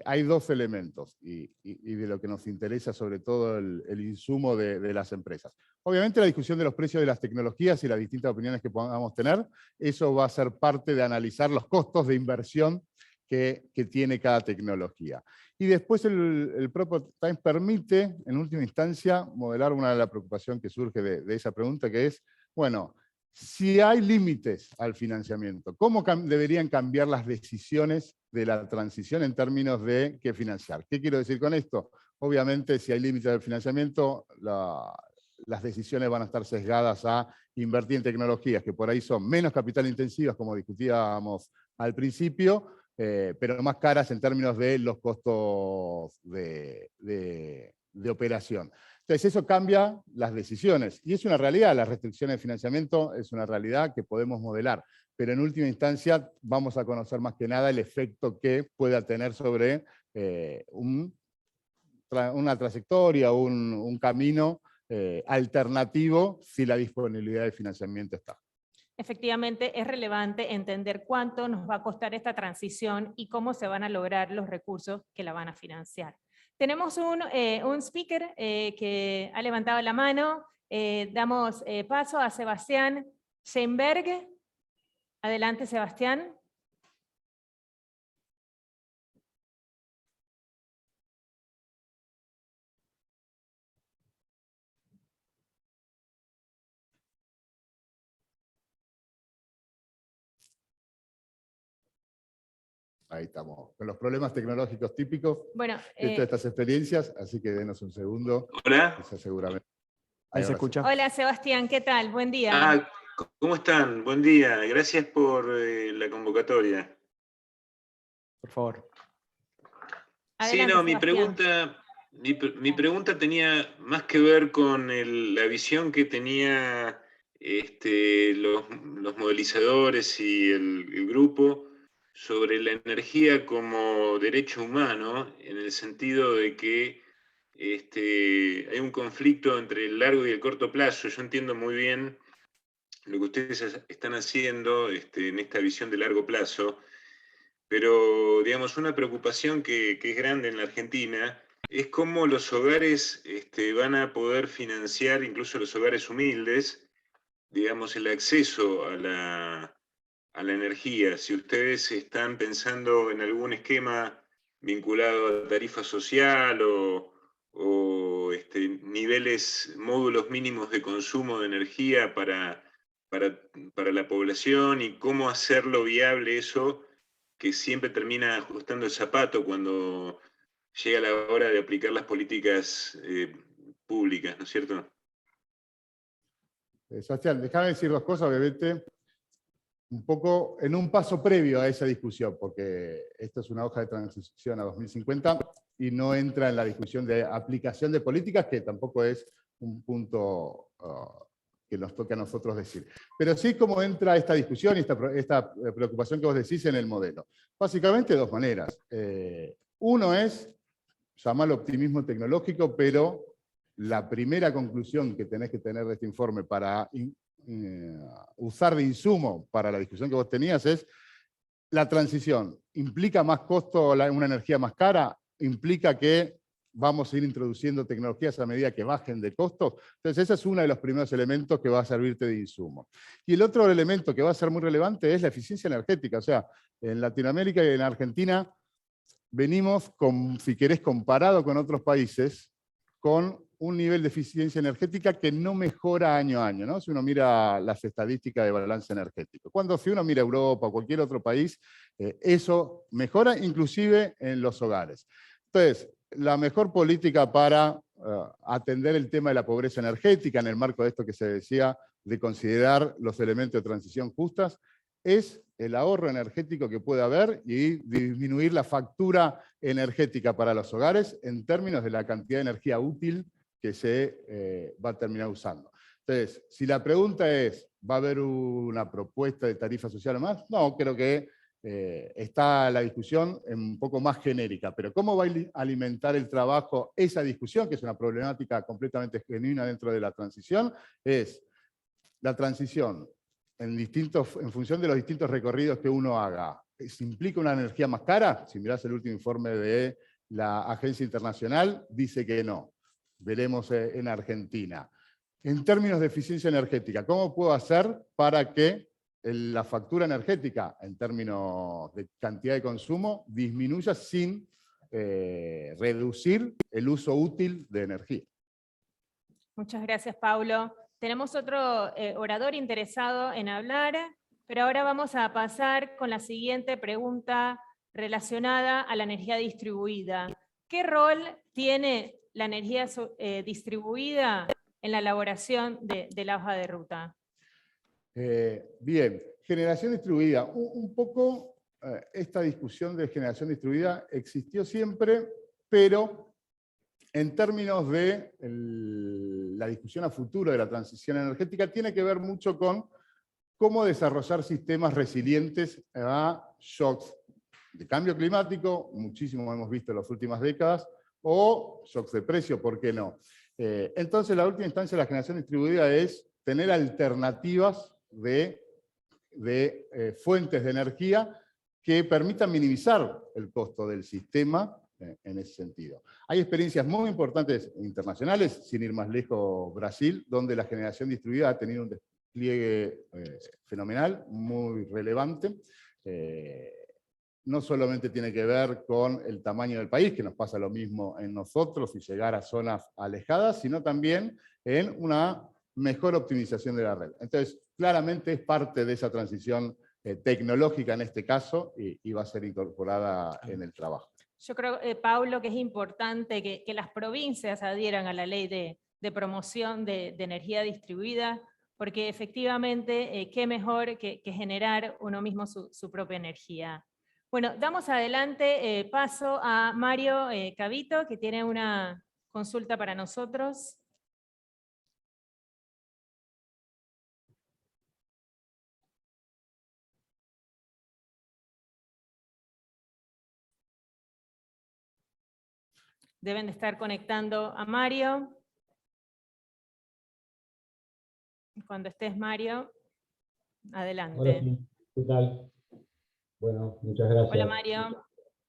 hay dos elementos, y de lo que nos interesa sobre todo el insumo de las empresas. Obviamente la discusión de los precios de las tecnologías y las distintas opiniones que podamos tener, eso va a ser parte de analizar los costos de inversión que tiene cada tecnología. Y después el Propio Times permite, en última instancia, modelar una de las preocupaciones que surge de esa pregunta, que es, bueno, si hay límites al financiamiento, ¿cómo deberían cambiar las decisiones de la transición en términos de qué financiar? ¿Qué quiero decir con esto? Obviamente, si hay límites del financiamiento, las decisiones van a estar sesgadas a invertir en tecnologías que por ahí son menos capital intensivas, como discutíamos al principio, pero más caras en términos de los costos de operación. Entonces eso cambia las decisiones, y es una realidad, las restricciones de financiamiento es una realidad que podemos modelar, pero en última instancia vamos a conocer más que nada el efecto que pueda tener sobre una trayectoria, un camino alternativo si la disponibilidad de financiamiento está. Efectivamente, es relevante entender cuánto nos va a costar esta transición y cómo se van a lograr los recursos que la van a financiar. Tenemos un speaker que ha levantado la mano. Damos paso a Sebastián Scheinberg. Adelante, Sebastián. Ahí estamos, con los problemas tecnológicos típicos Bueno, de todas estas experiencias, así que denos un segundo. Hola. Seguramente. Ahí se escucha. Hola, Sebastián, ¿qué tal? Buen día. ¿Cómo están? Buen día. Gracias por la convocatoria. Por favor. Adelante, sí, no, Sebastián. mi pregunta tenía más que ver con la visión que tenía los modelizadores y el grupo sobre la energía como derecho humano, en el sentido de que hay un conflicto entre el largo y el corto plazo. Yo entiendo muy bien lo que ustedes están haciendo en esta visión de largo plazo, pero digamos, una preocupación que es grande en la Argentina es cómo los hogares van a poder financiar, incluso los hogares humildes, digamos, el acceso a la energía. Si ustedes están pensando en algún esquema vinculado a tarifa social o niveles, módulos mínimos de consumo de energía para la población, y cómo hacerlo viable eso, que siempre termina ajustando el zapato cuando llega la hora de aplicar las políticas públicas, ¿no es cierto? Sebastián, déjame decir dos cosas, obviamente, un poco en un paso previo a esa discusión, porque esto es una hoja de transición a 2050 y no entra en la discusión de aplicación de políticas, que tampoco es un punto que nos toca a nosotros decir. Pero sí cómo entra esta discusión y esta preocupación que vos decís en el modelo. Básicamente de dos maneras. Uno es llamarlo optimismo tecnológico, pero la primera conclusión que tenés que tener de este informe para usar de insumo para la discusión que vos tenías es: la transición implica más costo, una energía más cara, implica que vamos a ir introduciendo tecnologías a medida que bajen de costos. Entonces ese es uno de los primeros elementos que va a servirte de insumo. Y el otro elemento que va a ser muy relevante es la eficiencia energética. O sea, en Latinoamérica y en Argentina venimos, si querés, comparado con otros países, con un nivel de eficiencia energética que no mejora año a año, ¿no? Si uno mira las estadísticas de balance energético. Si uno mira Europa o cualquier otro país, eso mejora inclusive en los hogares. Entonces, la mejor política para atender el tema de la pobreza energética, en el marco de esto que se decía, de considerar los elementos de transición justas, es el ahorro energético que puede haber y disminuir la factura energética para los hogares en términos de la cantidad de energía útil que se va a terminar usando. Entonces, si la pregunta es, ¿va a haber una propuesta de tarifa social o más? No, creo que está la discusión un poco más genérica, pero ¿cómo va a alimentar el trabajo esa discusión, que es una problemática completamente genuina dentro de la transición? Es la transición en función de los distintos recorridos que uno haga. ¿Se implica una energía más cara? Si mirás el último informe de la Agencia Internacional, dice que no. Veremos en Argentina. En términos de eficiencia energética, ¿cómo puedo hacer para que la factura energética, en términos de cantidad de consumo, disminuya sin reducir el uso útil de energía? Muchas gracias, Paulo. Tenemos otro orador interesado en hablar, pero ahora vamos a pasar con la siguiente pregunta relacionada a la energía distribuida. ¿Qué rol tiene la energía distribuida en la elaboración de la hoja de ruta? Bien, generación distribuida. Un poco esta discusión de generación distribuida existió siempre, pero en términos de la discusión a futuro de la transición energética, tiene que ver mucho con cómo desarrollar sistemas resilientes a shocks de cambio climático, muchísimo hemos visto en las últimas décadas, o shocks de precio, ¿por qué no? Entonces, la última instancia de la generación distribuida es tener alternativas de fuentes de energía que permitan minimizar el costo del sistema en ese sentido. Hay experiencias muy importantes internacionales, sin ir más lejos, Brasil, donde la generación distribuida ha tenido un despliegue fenomenal, muy relevante. No solamente tiene que ver con el tamaño del país, que nos pasa lo mismo en nosotros y llegar a zonas alejadas, sino también en una mejor optimización de la red. Entonces, claramente es parte de esa transición tecnológica en este caso y va a ser incorporada en el trabajo. Yo creo, Paulo, que es importante que las provincias adhieran a la ley de promoción de energía distribuida, porque efectivamente, qué mejor que generar uno mismo su propia energía. Bueno, damos adelante paso a Mario Cavito, que tiene una consulta para nosotros. Deben de estar conectando a Mario. Cuando estés, Mario, adelante. Ahora sí, ¿qué tal? Bueno, muchas gracias. Hola, Mario.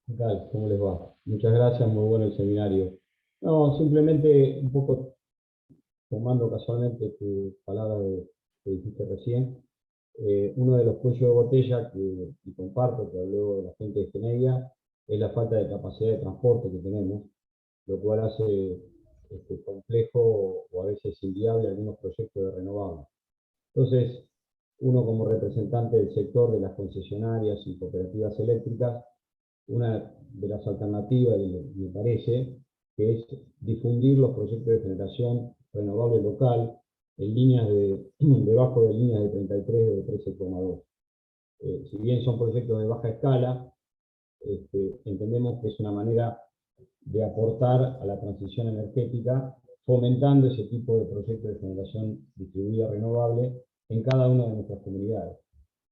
¿Qué tal? ¿Cómo les va? Muchas gracias, muy bueno el seminario. No, simplemente un poco tomando casualmente tu palabra que dijiste recién, uno de los cuellos de botella que comparto, que habló de la gente de Geneia, es la falta de capacidad de transporte que tenemos, lo cual hace complejo o a veces inviable algunos proyectos de renovables. Entonces, uno como representante del sector de las concesionarias y cooperativas eléctricas, una de las alternativas, me parece, que es difundir los proyectos de generación renovable local en líneas debajo de líneas de 33 o de 13,2. Si bien son proyectos de baja escala, entendemos que es una manera de aportar a la transición energética, fomentando ese tipo de proyectos de generación distribuida renovable en cada una de nuestras comunidades.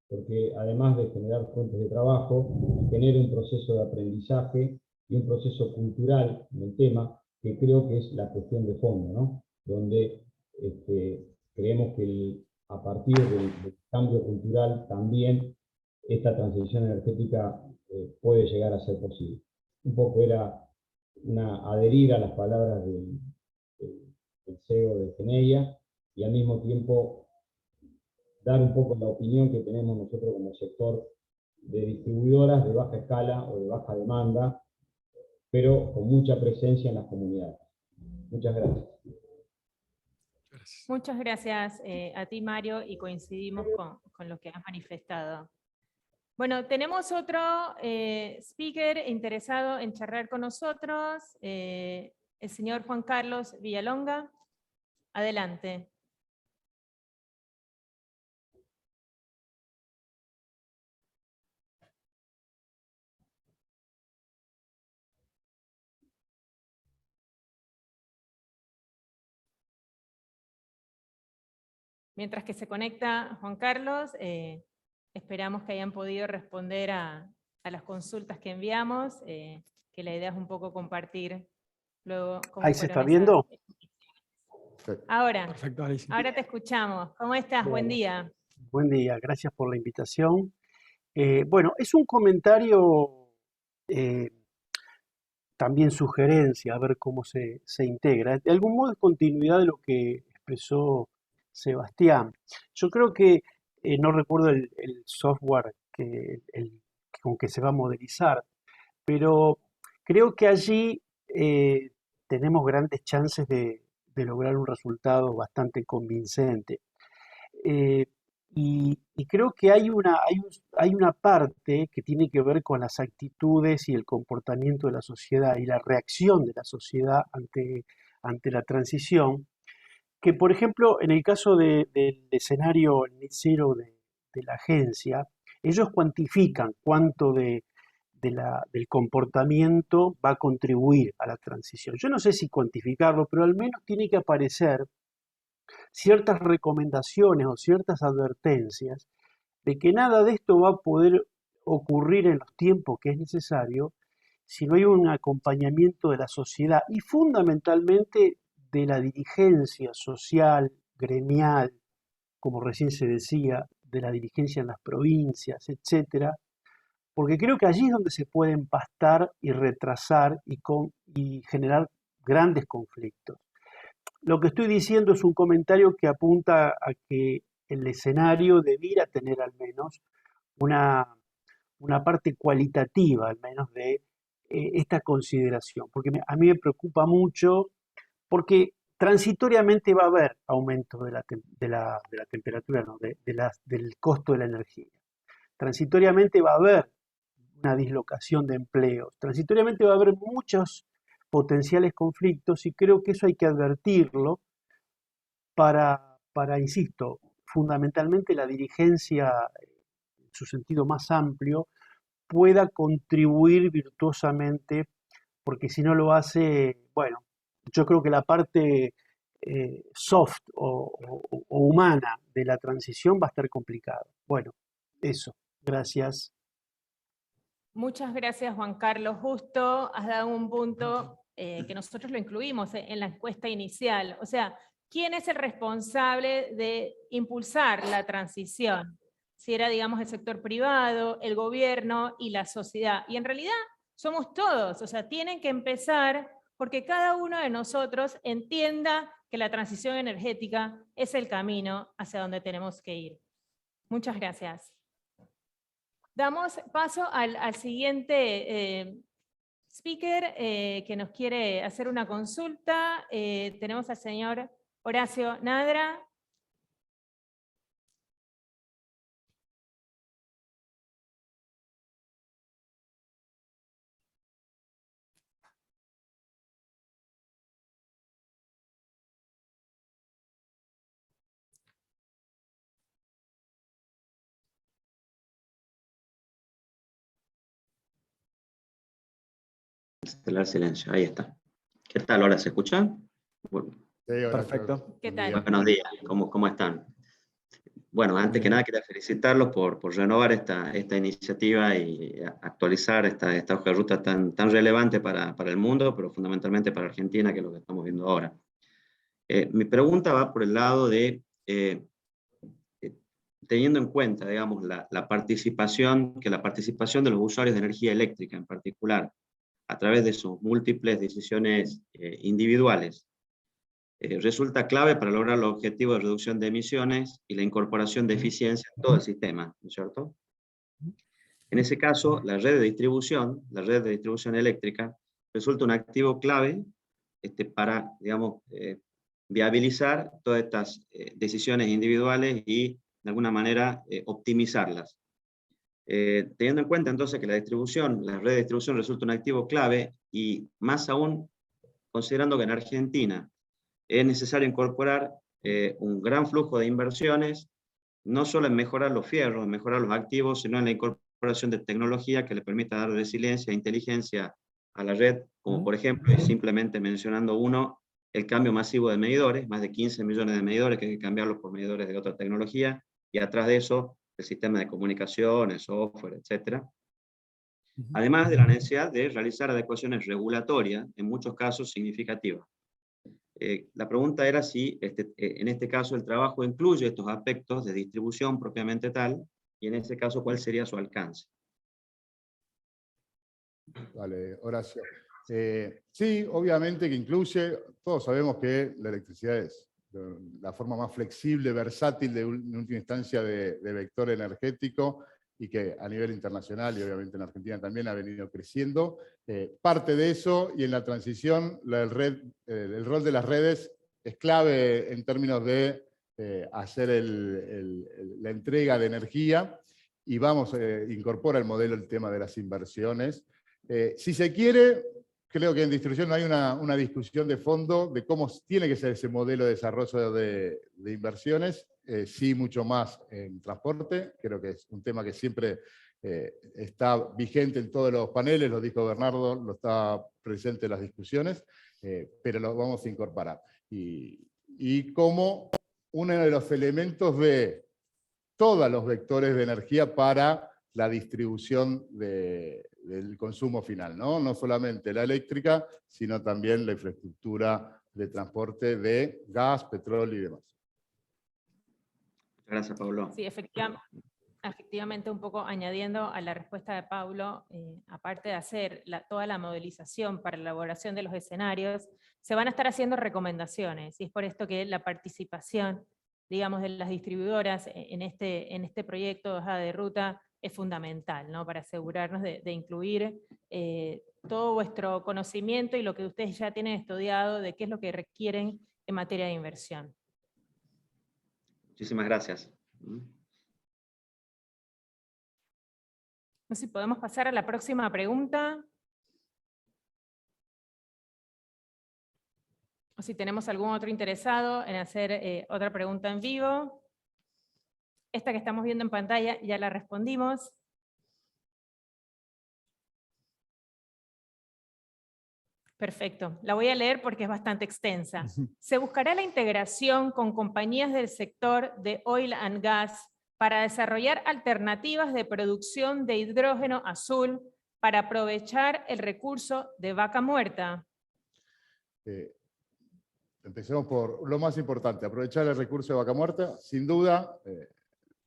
Porque además de generar fuentes de trabajo, genera un proceso de aprendizaje y un proceso cultural en el tema, que creo que es la cuestión de fondo, ¿no? Donde creemos que a partir del cambio cultural también esta transición energética puede llegar a ser posible. Un poco era adherir a las palabras del CEO de Geneia y al mismo tiempo dar un poco la opinión que tenemos nosotros como sector de distribuidoras de baja escala o de baja demanda, pero con mucha presencia en las comunidades. Muchas gracias. Muchas gracias a ti, Mario, y coincidimos con lo que has manifestado. Bueno, tenemos otro speaker interesado en charlar con nosotros, el señor Juan Carlos Villalonga. Adelante. Mientras que se conecta Juan Carlos, esperamos que hayan podido responder a las consultas que enviamos, que la idea es un poco compartir luego cómo ¿Ahí se está fueron viendo? Ahora, Perfecto, Alicia. ahora te escuchamos. ¿Cómo estás? Buen Bueno, día. buen día, gracias por la invitación. Bueno, es un comentario, también sugerencia, a ver cómo se integra. De algún modo es continuidad de lo que expresó Sebastián. Yo creo que, no recuerdo el software con que se va a modelizar, pero creo que allí tenemos grandes chances de lograr un resultado bastante convincente. Y creo que hay una parte que tiene que ver con las actitudes y el comportamiento de la sociedad y la reacción de la sociedad ante la transición, que por ejemplo en el caso del escenario Net Zero de la agencia, ellos cuantifican cuánto del comportamiento va a contribuir a la transición. Yo no sé si cuantificarlo, pero al menos tiene que aparecer ciertas recomendaciones o ciertas advertencias de que nada de esto va a poder ocurrir en los tiempos que es necesario si no hay un acompañamiento de la sociedad y fundamentalmente de la dirigencia social, gremial, como recién se decía, de la dirigencia en las provincias, etcétera, porque creo que allí es donde se puede empastar y retrasar y generar grandes conflictos. Lo que estoy diciendo es un comentario que apunta a que el escenario debiera tener al menos una parte cualitativa, al menos de esta consideración, porque a mí me preocupa mucho, porque transitoriamente va a haber aumento de la temperatura, no, del costo de la energía. Transitoriamente va a haber una dislocación de empleos. Transitoriamente va a haber muchos potenciales conflictos y creo que eso hay que advertirlo para, insisto, fundamentalmente la dirigencia, en su sentido más amplio, pueda contribuir virtuosamente, porque si no lo hace, bueno, yo creo que la parte soft o humana de la transición va a estar complicada. Bueno, eso. Gracias. Muchas gracias, Juan Carlos. Justo has dado un punto que nosotros lo incluimos en la encuesta inicial. O sea, ¿quién es el responsable de impulsar la transición? Si era, digamos, el sector privado, el gobierno y la sociedad. Y en realidad somos todos. O sea, tienen que empezar porque cada uno de nosotros entienda que la transición energética es el camino hacia donde tenemos que ir. Muchas gracias. Damos paso al siguiente speaker que nos quiere hacer una consulta. Tenemos al señor Horacio Nadra. Cancelar silencio, ahí está. ¿Qué tal? ¿Ahora se escucha? Bueno, Perfecto. ¿Qué tal? buenos días, ¿cómo están? Bueno, antes que nada quería felicitarlos por renovar esta iniciativa y actualizar esta hoja de ruta tan relevante para el mundo, pero fundamentalmente para Argentina, que es lo que estamos viendo ahora. Mi pregunta va por el lado de, teniendo en cuenta, digamos, la participación de los usuarios de energía eléctrica en particular, a través de sus múltiples decisiones individuales, resulta clave para lograr los objetivos de reducción de emisiones y la incorporación de eficiencia en todo el sistema, ¿no es cierto? En ese caso, la red de distribución eléctrica, resulta un activo clave para, digamos, viabilizar todas estas decisiones individuales y, de alguna manera, optimizarlas. Teniendo en cuenta entonces que la red de distribución resulta un activo clave, y más aún considerando que en Argentina es necesario incorporar un gran flujo de inversiones, no solo en mejorar los fierros, en mejorar los activos, sino en la incorporación de tecnología que le permita dar resiliencia e inteligencia a la red, como por ejemplo, y simplemente mencionando uno, el cambio masivo de medidores, más de 15 millones de medidores que hay que cambiarlos por medidores de otra tecnología, y atrás de eso el sistema de comunicación, el software, etc. Además de la necesidad de realizar adecuaciones regulatorias, en muchos casos significativas. La pregunta era si en este caso el trabajo incluye estos aspectos de distribución propiamente tal, y en ese caso cuál sería su alcance. Vale, Horacio. Sí, obviamente que incluye, todos sabemos que la electricidad es la forma más flexible, versátil, en última instancia, de vector energético, y que a nivel internacional, y obviamente en Argentina también, ha venido creciendo. Parte de eso, y en la transición, el rol de las redes es clave en términos de hacer la entrega de energía, y incorpora el modelo el tema de las inversiones. Si se quiere, creo que en distribución no hay una discusión de fondo de cómo tiene que ser ese modelo de desarrollo de inversiones. Sí, mucho más en transporte. Creo que es un tema que siempre está vigente en todos los paneles, lo dijo Bernardo, lo está presente en las discusiones, pero lo vamos a incorporar. Y como uno de los elementos de todos los vectores de energía para la distribución del consumo final, ¿no? No solamente la eléctrica, sino también la infraestructura de transporte de gas, petróleo y demás. Gracias, Pablo. Sí, efectivamente, un poco añadiendo a la respuesta de Pablo, aparte de hacer toda la modelización para la elaboración de los escenarios, se van a estar haciendo recomendaciones, y es por esto que la participación, digamos, de las distribuidoras en este proyecto de hoja de ruta es fundamental, ¿no? Para asegurarnos de incluir todo vuestro conocimiento y lo que ustedes ya tienen estudiado de qué es lo que requieren en materia de inversión. Muchísimas gracias. No sé si podemos pasar a la próxima pregunta. O si tenemos algún otro interesado en hacer otra pregunta en vivo. Esta que estamos viendo en pantalla ya la respondimos. Perfecto, la voy a leer porque es bastante extensa. ¿Se buscará la integración con compañías del sector de oil and gas para desarrollar alternativas de producción de hidrógeno azul para aprovechar el recurso de vaca muerta? Empecemos por lo más importante, aprovechar el recurso de vaca muerta. Sin duda,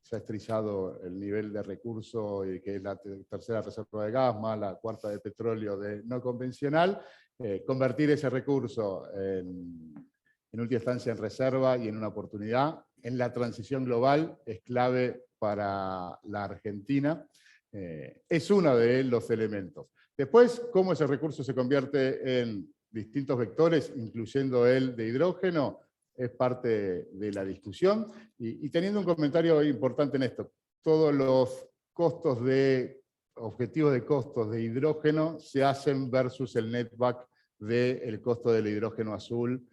se ha estrellado el nivel de recurso, que es la tercera reserva de gas, más la cuarta de petróleo no convencional. Convertir ese recurso en última instancia en reserva y en una oportunidad en la transición global es clave para la Argentina. Es uno de los elementos. Después, cómo ese recurso se convierte en distintos vectores, incluyendo el de hidrógeno, es parte de la discusión. Y teniendo un comentario importante en esto, todos los objetivos de costos de hidrógeno se hacen versus el netback del costo del hidrógeno azul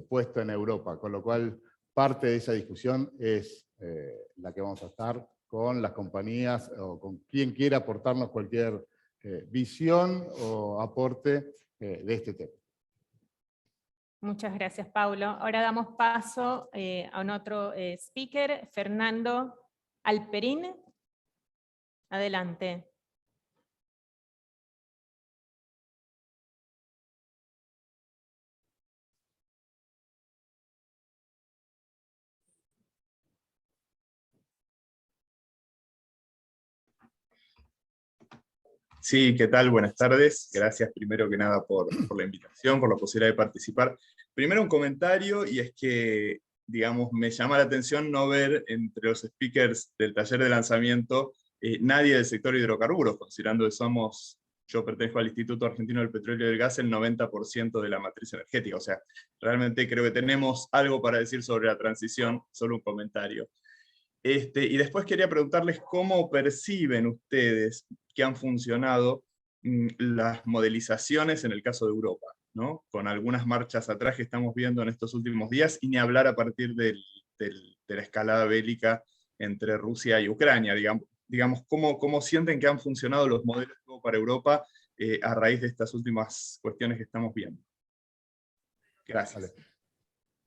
puesto en Europa, con lo cual parte de esa discusión es la que vamos a estar con las compañías o con quien quiera aportarnos cualquier visión o aporte de este tema. Muchas gracias, Paulo. Ahora damos paso a un otro speaker, Fernando Alperín. Adelante. Sí, ¿qué tal? Buenas tardes. Gracias primero que nada por la invitación, por la posibilidad de participar. Primero un comentario, y es que, digamos, me llama la atención no ver entre los speakers del taller de lanzamiento nadie del sector hidrocarburos, considerando que yo pertenezco al Instituto Argentino del Petróleo y del Gas, el 90% de la matriz energética. O sea, realmente creo que tenemos algo para decir sobre la transición, solo un comentario. Y después quería preguntarles cómo perciben ustedes que han funcionado las modelizaciones en el caso de Europa, ¿no? Con algunas marchas atrás que estamos viendo en estos últimos días, y ni hablar a partir de la escalada bélica entre Rusia y Ucrania, digamos ¿cómo sienten que han funcionado los modelos para Europa a raíz de estas últimas cuestiones que estamos viendo? Gracias. Vale.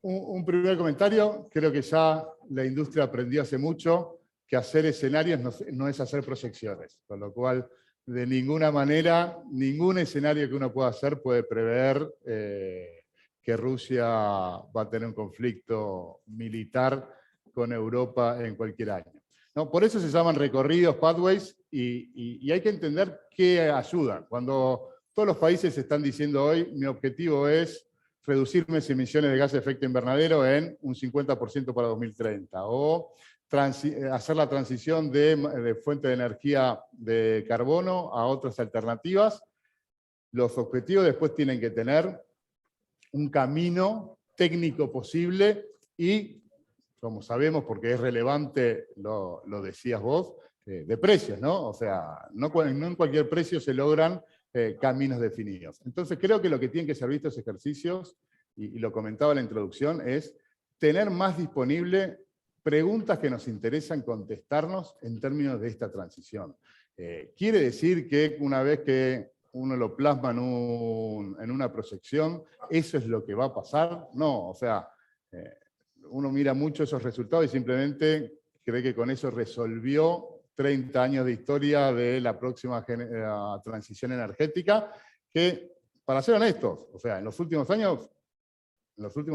Un primer comentario, creo que ya la industria aprendió hace mucho que hacer escenarios no es hacer proyecciones, con lo cual de ninguna manera, ningún escenario que uno pueda hacer puede prever que Rusia va a tener un conflicto militar con Europa en cualquier año. ¿No? Por eso se llaman recorridos, pathways, y hay que entender qué ayuda. Cuando todos los países están diciendo hoy, mi objetivo es reducir mis emisiones de gases de efecto invernadero en un 50% para 2030, o hacer la transición de fuente de energía de carbono a otras alternativas. Los objetivos después tienen que tener un camino técnico posible y, como sabemos, porque es relevante, lo decías vos, de precios, ¿no? O sea, no en cualquier precio se logran caminos definidos. Entonces creo que lo que tienen que servir estos ejercicios, y lo comentaba en la introducción, es tener más disponible preguntas que nos interesan contestarnos en términos de esta transición. ¿Quiere decir que una vez que uno lo plasma en una proyección, eso es lo que va a pasar? No, o sea, uno mira mucho esos resultados y simplemente cree que con eso resolvió 30 años de historia de la próxima transición energética, que, para ser honestos, o sea, en los últimos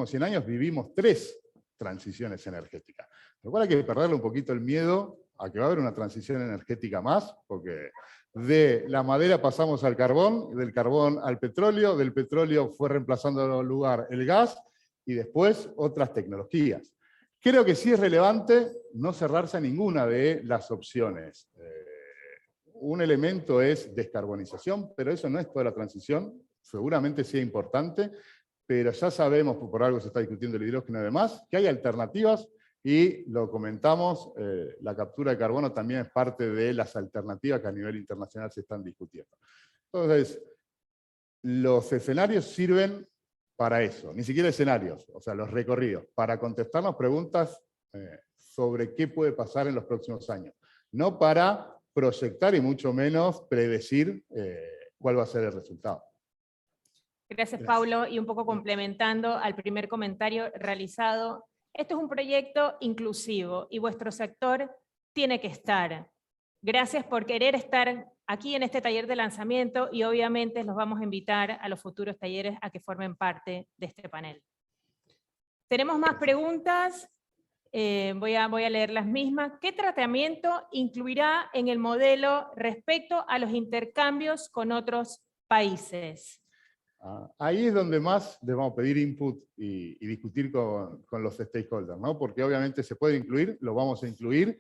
100 años vivimos 3 transiciones energéticas. Lo cual hay que perderle un poquito el miedo a que va a haber una transición energética más, porque de la madera pasamos al carbón, del carbón al petróleo, del petróleo fue reemplazando lugar el gas, y después otras tecnologías. Creo que sí es relevante no cerrarse a ninguna de las opciones. Un elemento es descarbonización, pero eso no es toda la transición, seguramente sí es importante, pero ya sabemos, por algo se está discutiendo el hidrógeno y demás, que hay alternativas, y lo comentamos, la captura de carbono también es parte de las alternativas que a nivel internacional se están discutiendo. Entonces, los escenarios sirven para eso, ni siquiera escenarios, o sea, los recorridos, para contestarnos preguntas sobre qué puede pasar en los próximos años, no para proyectar y mucho menos predecir cuál va a ser el resultado. Gracias, Paulo. Y un poco complementando al primer comentario realizado, esto es un proyecto inclusivo y vuestro sector tiene que estar. Gracias por querer estar aquí en este taller de lanzamiento, y obviamente los vamos a invitar a los futuros talleres a que formen parte de este panel. Tenemos más preguntas, voy a leer las mismas. ¿Qué tratamiento incluirá en el modelo respecto a los intercambios con otros países? Ahí es donde más les vamos a pedir input y discutir con los stakeholders, ¿no? Porque obviamente se puede incluir, lo vamos a incluir,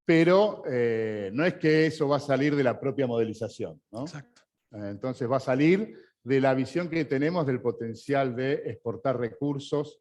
pero no es que eso va a salir de la propia modelización, ¿no? Exacto. Entonces va a salir de la visión que tenemos del potencial de exportar recursos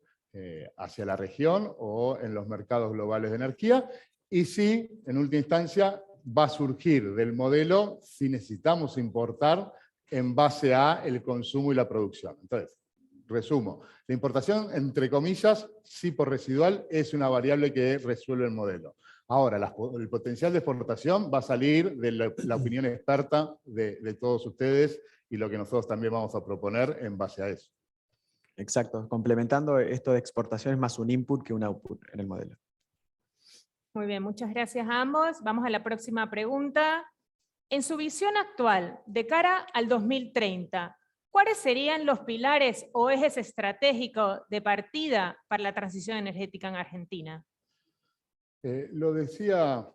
hacia la región o en los mercados globales de energía, y sí, en última instancia, va a surgir del modelo si necesitamos importar en base a el consumo y la producción. Entonces, resumo, la importación, entre comillas, sí por residual, es una variable que resuelve el modelo. Ahora, el potencial de exportación va a salir de la opinión experta de todos ustedes, y lo que nosotros también vamos a proponer en base a eso. Exacto, complementando, esto de exportación es más un input que un output en el modelo. Muy bien, muchas gracias a ambos. Vamos a la próxima pregunta. En su visión actual, de cara al 2030, ¿cuáles serían los pilares o ejes estratégicos de partida para la transición energética en Argentina? Lo decía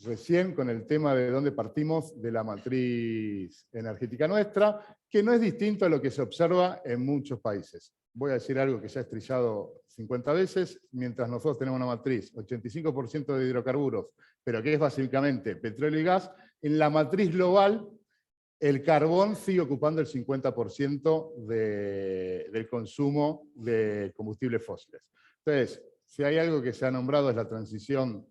recién con el tema de dónde partimos de la matriz energética nuestra, que no es distinto a lo que se observa en muchos países. Voy a decir algo que ya he estrellado 50 veces, mientras nosotros tenemos una matriz, 85% de hidrocarburos, pero que es básicamente petróleo y gas, en la matriz global el carbón sigue ocupando el 50% del consumo de combustibles fósiles. Entonces, si hay algo que se ha nombrado es la transición,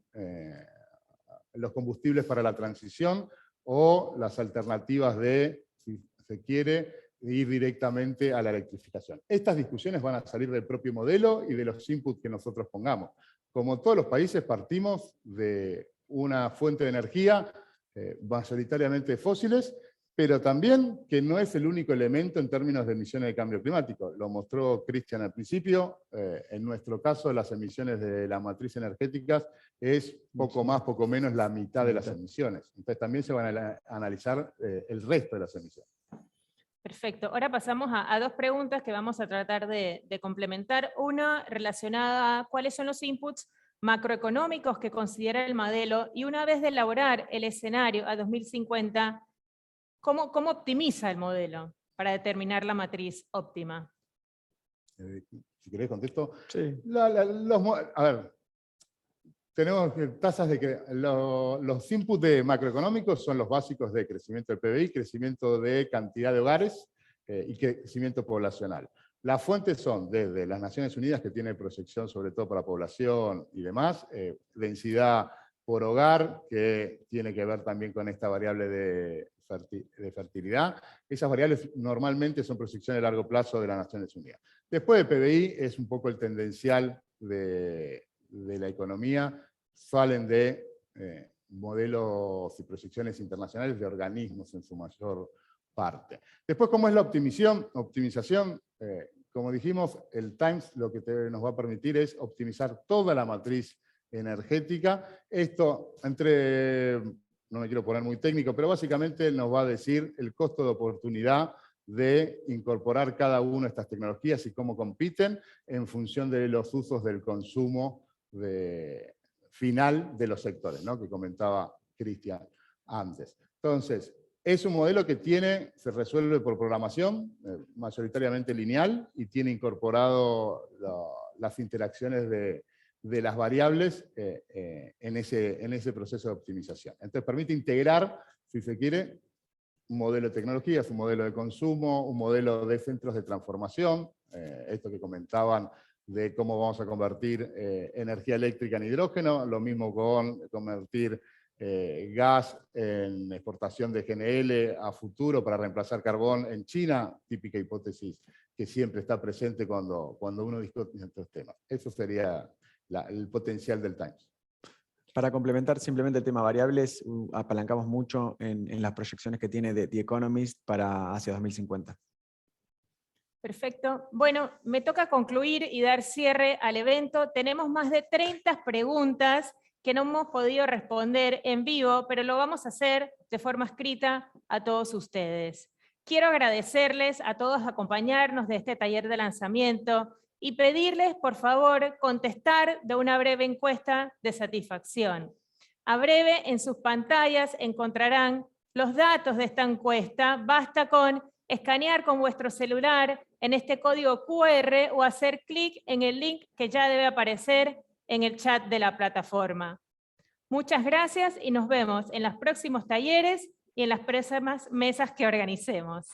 los combustibles para la transición, o las alternativas de, si se quiere, ir directamente a la electrificación. Estas discusiones van a salir del propio modelo y de los inputs que nosotros pongamos. Como todos los países, partimos de una fuente de energía mayoritariamente fósiles, pero también que no es el único elemento en términos de emisiones de cambio climático. Lo mostró Cristian al principio. En nuestro caso, las emisiones de la matriz energética es poco más, poco menos la mitad de las emisiones. Entonces también se van a analizar el resto de las emisiones. Perfecto. Ahora pasamos a dos preguntas que vamos a tratar de complementar. Una relacionada a cuáles son los inputs macroeconómicos que considera el modelo, y una vez de elaborar el escenario a 2050, ¿cómo optimiza el modelo para determinar la matriz óptima? Si querés contesto. Sí. A ver, tenemos tasas de que los inputs macroeconómicos son los básicos de crecimiento del PBI, crecimiento de cantidad de hogares y crecimiento poblacional. Las fuentes son desde las Naciones Unidas, que tiene proyección sobre todo para población y demás, densidad por hogar, que tiene que ver también con esta variable de fertilidad. Esas variables normalmente son proyecciones a largo plazo de las Naciones Unidas. Después de PBI es un poco el tendencial de la economía, salen de modelos y proyecciones internacionales de organismos en su mayor parte. Después, ¿cómo es la optimización? Como dijimos, el Times lo que nos va a permitir es optimizar toda la matriz energética. Esto, no me quiero poner muy técnico, pero básicamente nos va a decir el costo de oportunidad de incorporar cada una de estas tecnologías y cómo compiten en función de los usos del consumo final de los sectores, ¿no? Que comentaba Cristian antes. Entonces, es un modelo que se resuelve por programación, mayoritariamente lineal, y tiene incorporado las interacciones de las variables en ese proceso de optimización. Entonces permite integrar, si se quiere, un modelo de tecnologías, un modelo de consumo, un modelo de centros de transformación, esto que comentaban de cómo vamos a convertir energía eléctrica en hidrógeno, lo mismo con convertir gas en exportación de GNL a futuro para reemplazar carbón en China, típica hipótesis que siempre está presente cuando uno discute estos temas. Eso sería el potencial del Times. Para complementar simplemente el tema variables, apalancamos mucho en las proyecciones que tiene The Economist para hacia 2050. Perfecto. Bueno, me toca concluir y dar cierre al evento. Tenemos más de 30 preguntas que no hemos podido responder en vivo, pero lo vamos a hacer de forma escrita a todos ustedes. Quiero agradecerles a todos acompañarnos de este taller de lanzamiento y pedirles, por favor, contestar de una breve encuesta de satisfacción. A breve, en sus pantallas encontrarán los datos de esta encuesta. Basta con escanear con vuestro celular en este código QR o hacer clic en el link que ya debe aparecer en el chat de la plataforma. Muchas gracias y nos vemos en los próximos talleres y en las próximas mesas que organicemos.